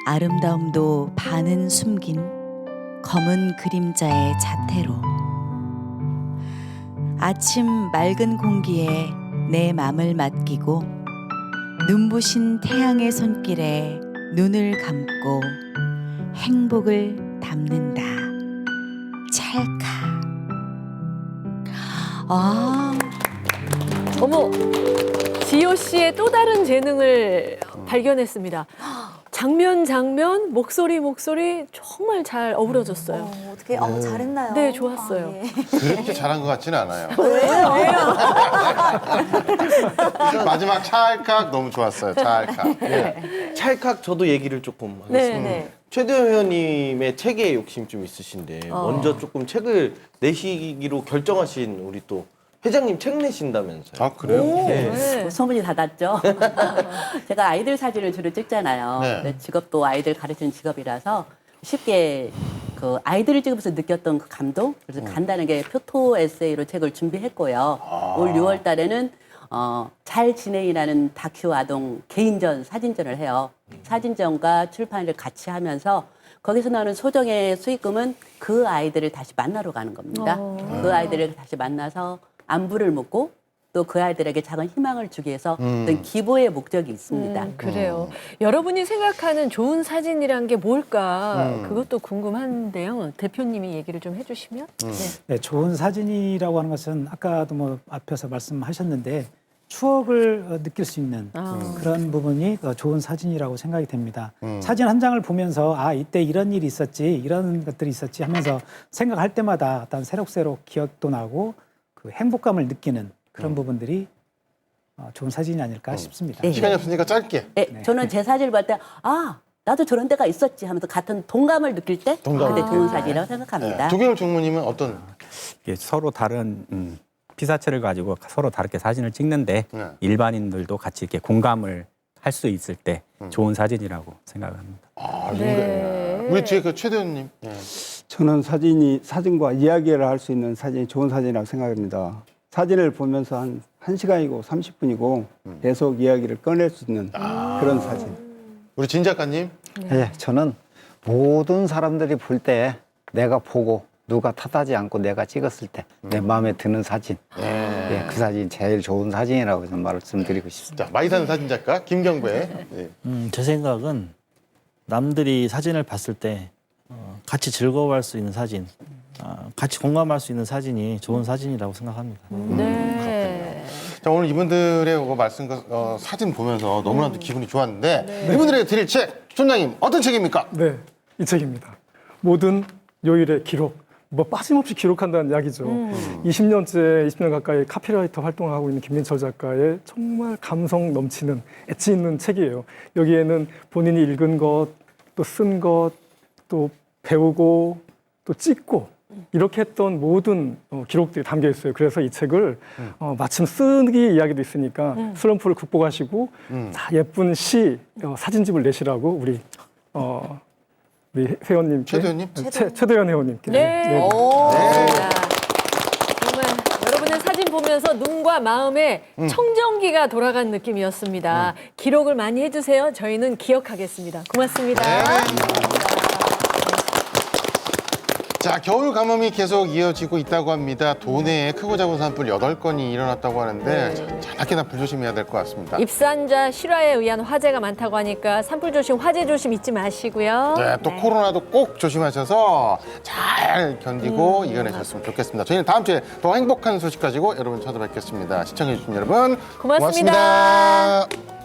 아름다움도 반은 숨긴 검은 그림자의 자태로 아침 맑은 공기에 내 맘을 맡기고 눈부신 태양의 손길에 눈을 감고 행복을 담는다. 찰칵.
어머, 지효 씨의 또 다른 재능을 발견했습니다. 장면, 목소리 정말 잘 어우러졌어요.
어떻게 잘했나요?
네, 좋았어요.
그렇게 잘한 것 같지는 않아요.
왜요?
마지막 찰칵 너무 좋았어요. 찰칵.
찰칵 저도 얘기를 조금 하겠습니다.
네.
최도연 회원님의 책에 욕심 좀 있으신데 먼저 조금 책을 내시기로 결정하신 우리 또 회장님 책 내신다면서요.
아, 그래요?
네.
소문이 다 났죠. 제가 아이들 사진을 주로 찍잖아요.
네.
근데 직업도 아이들 가르치는 직업이라서 쉽게 그 아이들을 찍으면서 느꼈던 그 감동, 그래서 간단하게 표토 에세이로 책을 준비했고요. 올 6월 달에는 잘 지내이라는 다큐 아동 개인전 사진전을 해요. 사진전과 출판을 같이 하면서 거기서 나오는 소정의 수익금은 그 아이들을 다시 만나러 가는 겁니다. 그 아이들을 다시 만나서 안부를 묻고 또 그 아이들에게 작은 희망을 주기 위해서 어떤 기부의 목적이 있습니다.
그래요. 여러분이 생각하는 좋은 사진이란 게 뭘까? 그것도 궁금한데요. 대표님이 얘기를 좀 해주시면.
네, 좋은 사진이라고 하는 것은 아까도 뭐 앞에서 말씀하셨는데 추억을 느낄 수 있는 그런 부분이 좋은 사진이라고 생각이 됩니다. 사진 한 장을 보면서 이때 이런 일이 있었지, 이런 것들이 있었지 하면서 생각할 때마다 어떤 새록새록 기억도 나고 그 행복감을 느끼는 그런 부분들이 좋은 사진이 아닐까 싶습니다.
네.
시간이 없으니까 짧게.
네, 저는 제 사진을 볼 때 나도 저런 데가 있었지 하면서 같은 동감을 느낄 때 그때 좋은 사진이라고 생각합니다.
조경일 총무님은 어떤?
이게 서로 다른 피사체를 가지고 서로 다르게 사진을 찍는데 일반인들도 같이 이렇게 공감을 할 수 있을 때 좋은 사진이라고 생각합니다.
네. 우리 뒤에 그 최대현님.
저는 사진과 이야기를 할 수 있는 사진이 좋은 사진이라고 생각합니다. 사진을 보면서 한 1시간이고 30분이고 계속 이야기를 꺼낼 수 있는 그런 사진.
우리 진 작가님.
네, 저는 모든 사람들이 볼 때 내가 보고 누가 탓하지 않고 내가 찍었을 때 내 마음에 드는 사진. 그 사진이 제일 좋은 사진이라고 좀 말씀드리고 싶습니다.
자, 많이 사는 사진 작가 김경배.
제 생각은 남들이 사진을 봤을 때 같이 즐거워할 수 있는 사진, 같이 공감할 수 있는 사진이 좋은 사진이라고 생각합니다.
네.
자, 오늘 이분들의 말씀, 사진 보면서 너무나도 기분이 좋았는데 이분들에게 드릴 책, 촌장님 어떤 책입니까?
네, 이 책입니다. 모든 요일의 기록. 빠짐없이 기록한다는 이야기죠. 20년 가까이 카피라이터 활동을 하고 있는 김민철 작가의 정말 감성 넘치는 엣지 있는 책이에요. 여기에는 본인이 읽은 것, 또 쓴 것, 또 배우고, 또 찍고 이렇게 했던 모든 기록들이 담겨 있어요. 그래서 이 책을 마침 쓰기 이야기도 있으니까 슬럼프를 극복하시고 예쁜 시 사진집을 내시라고 우리 회원님께
최도연님?
최도연 회원님께
네. 정말 여러분의 사진 보면서 눈과 마음에 청정기가 돌아간 느낌이었습니다. 기록을 많이 해주세요. 저희는 기억하겠습니다. 고맙습니다.
자, 겨울 가뭄이 계속 이어지고 있다고 합니다. 도내에 크고 작은 산불 8건이 일어났다고 하는데 자나깨나 불조심해야 될 것 같습니다.
입산자 실화에 의한 화재가 많다고 하니까 산불 조심, 화재 조심 잊지 마시고요.
네, 또 코로나도 꼭 조심하셔서 잘 견디고 이겨내셨으면 좋겠습니다. 저희는 다음 주에 더 행복한 소식 가지고 여러분 찾아뵙겠습니다. 시청해주신 여러분
고맙습니다.
고맙습니다.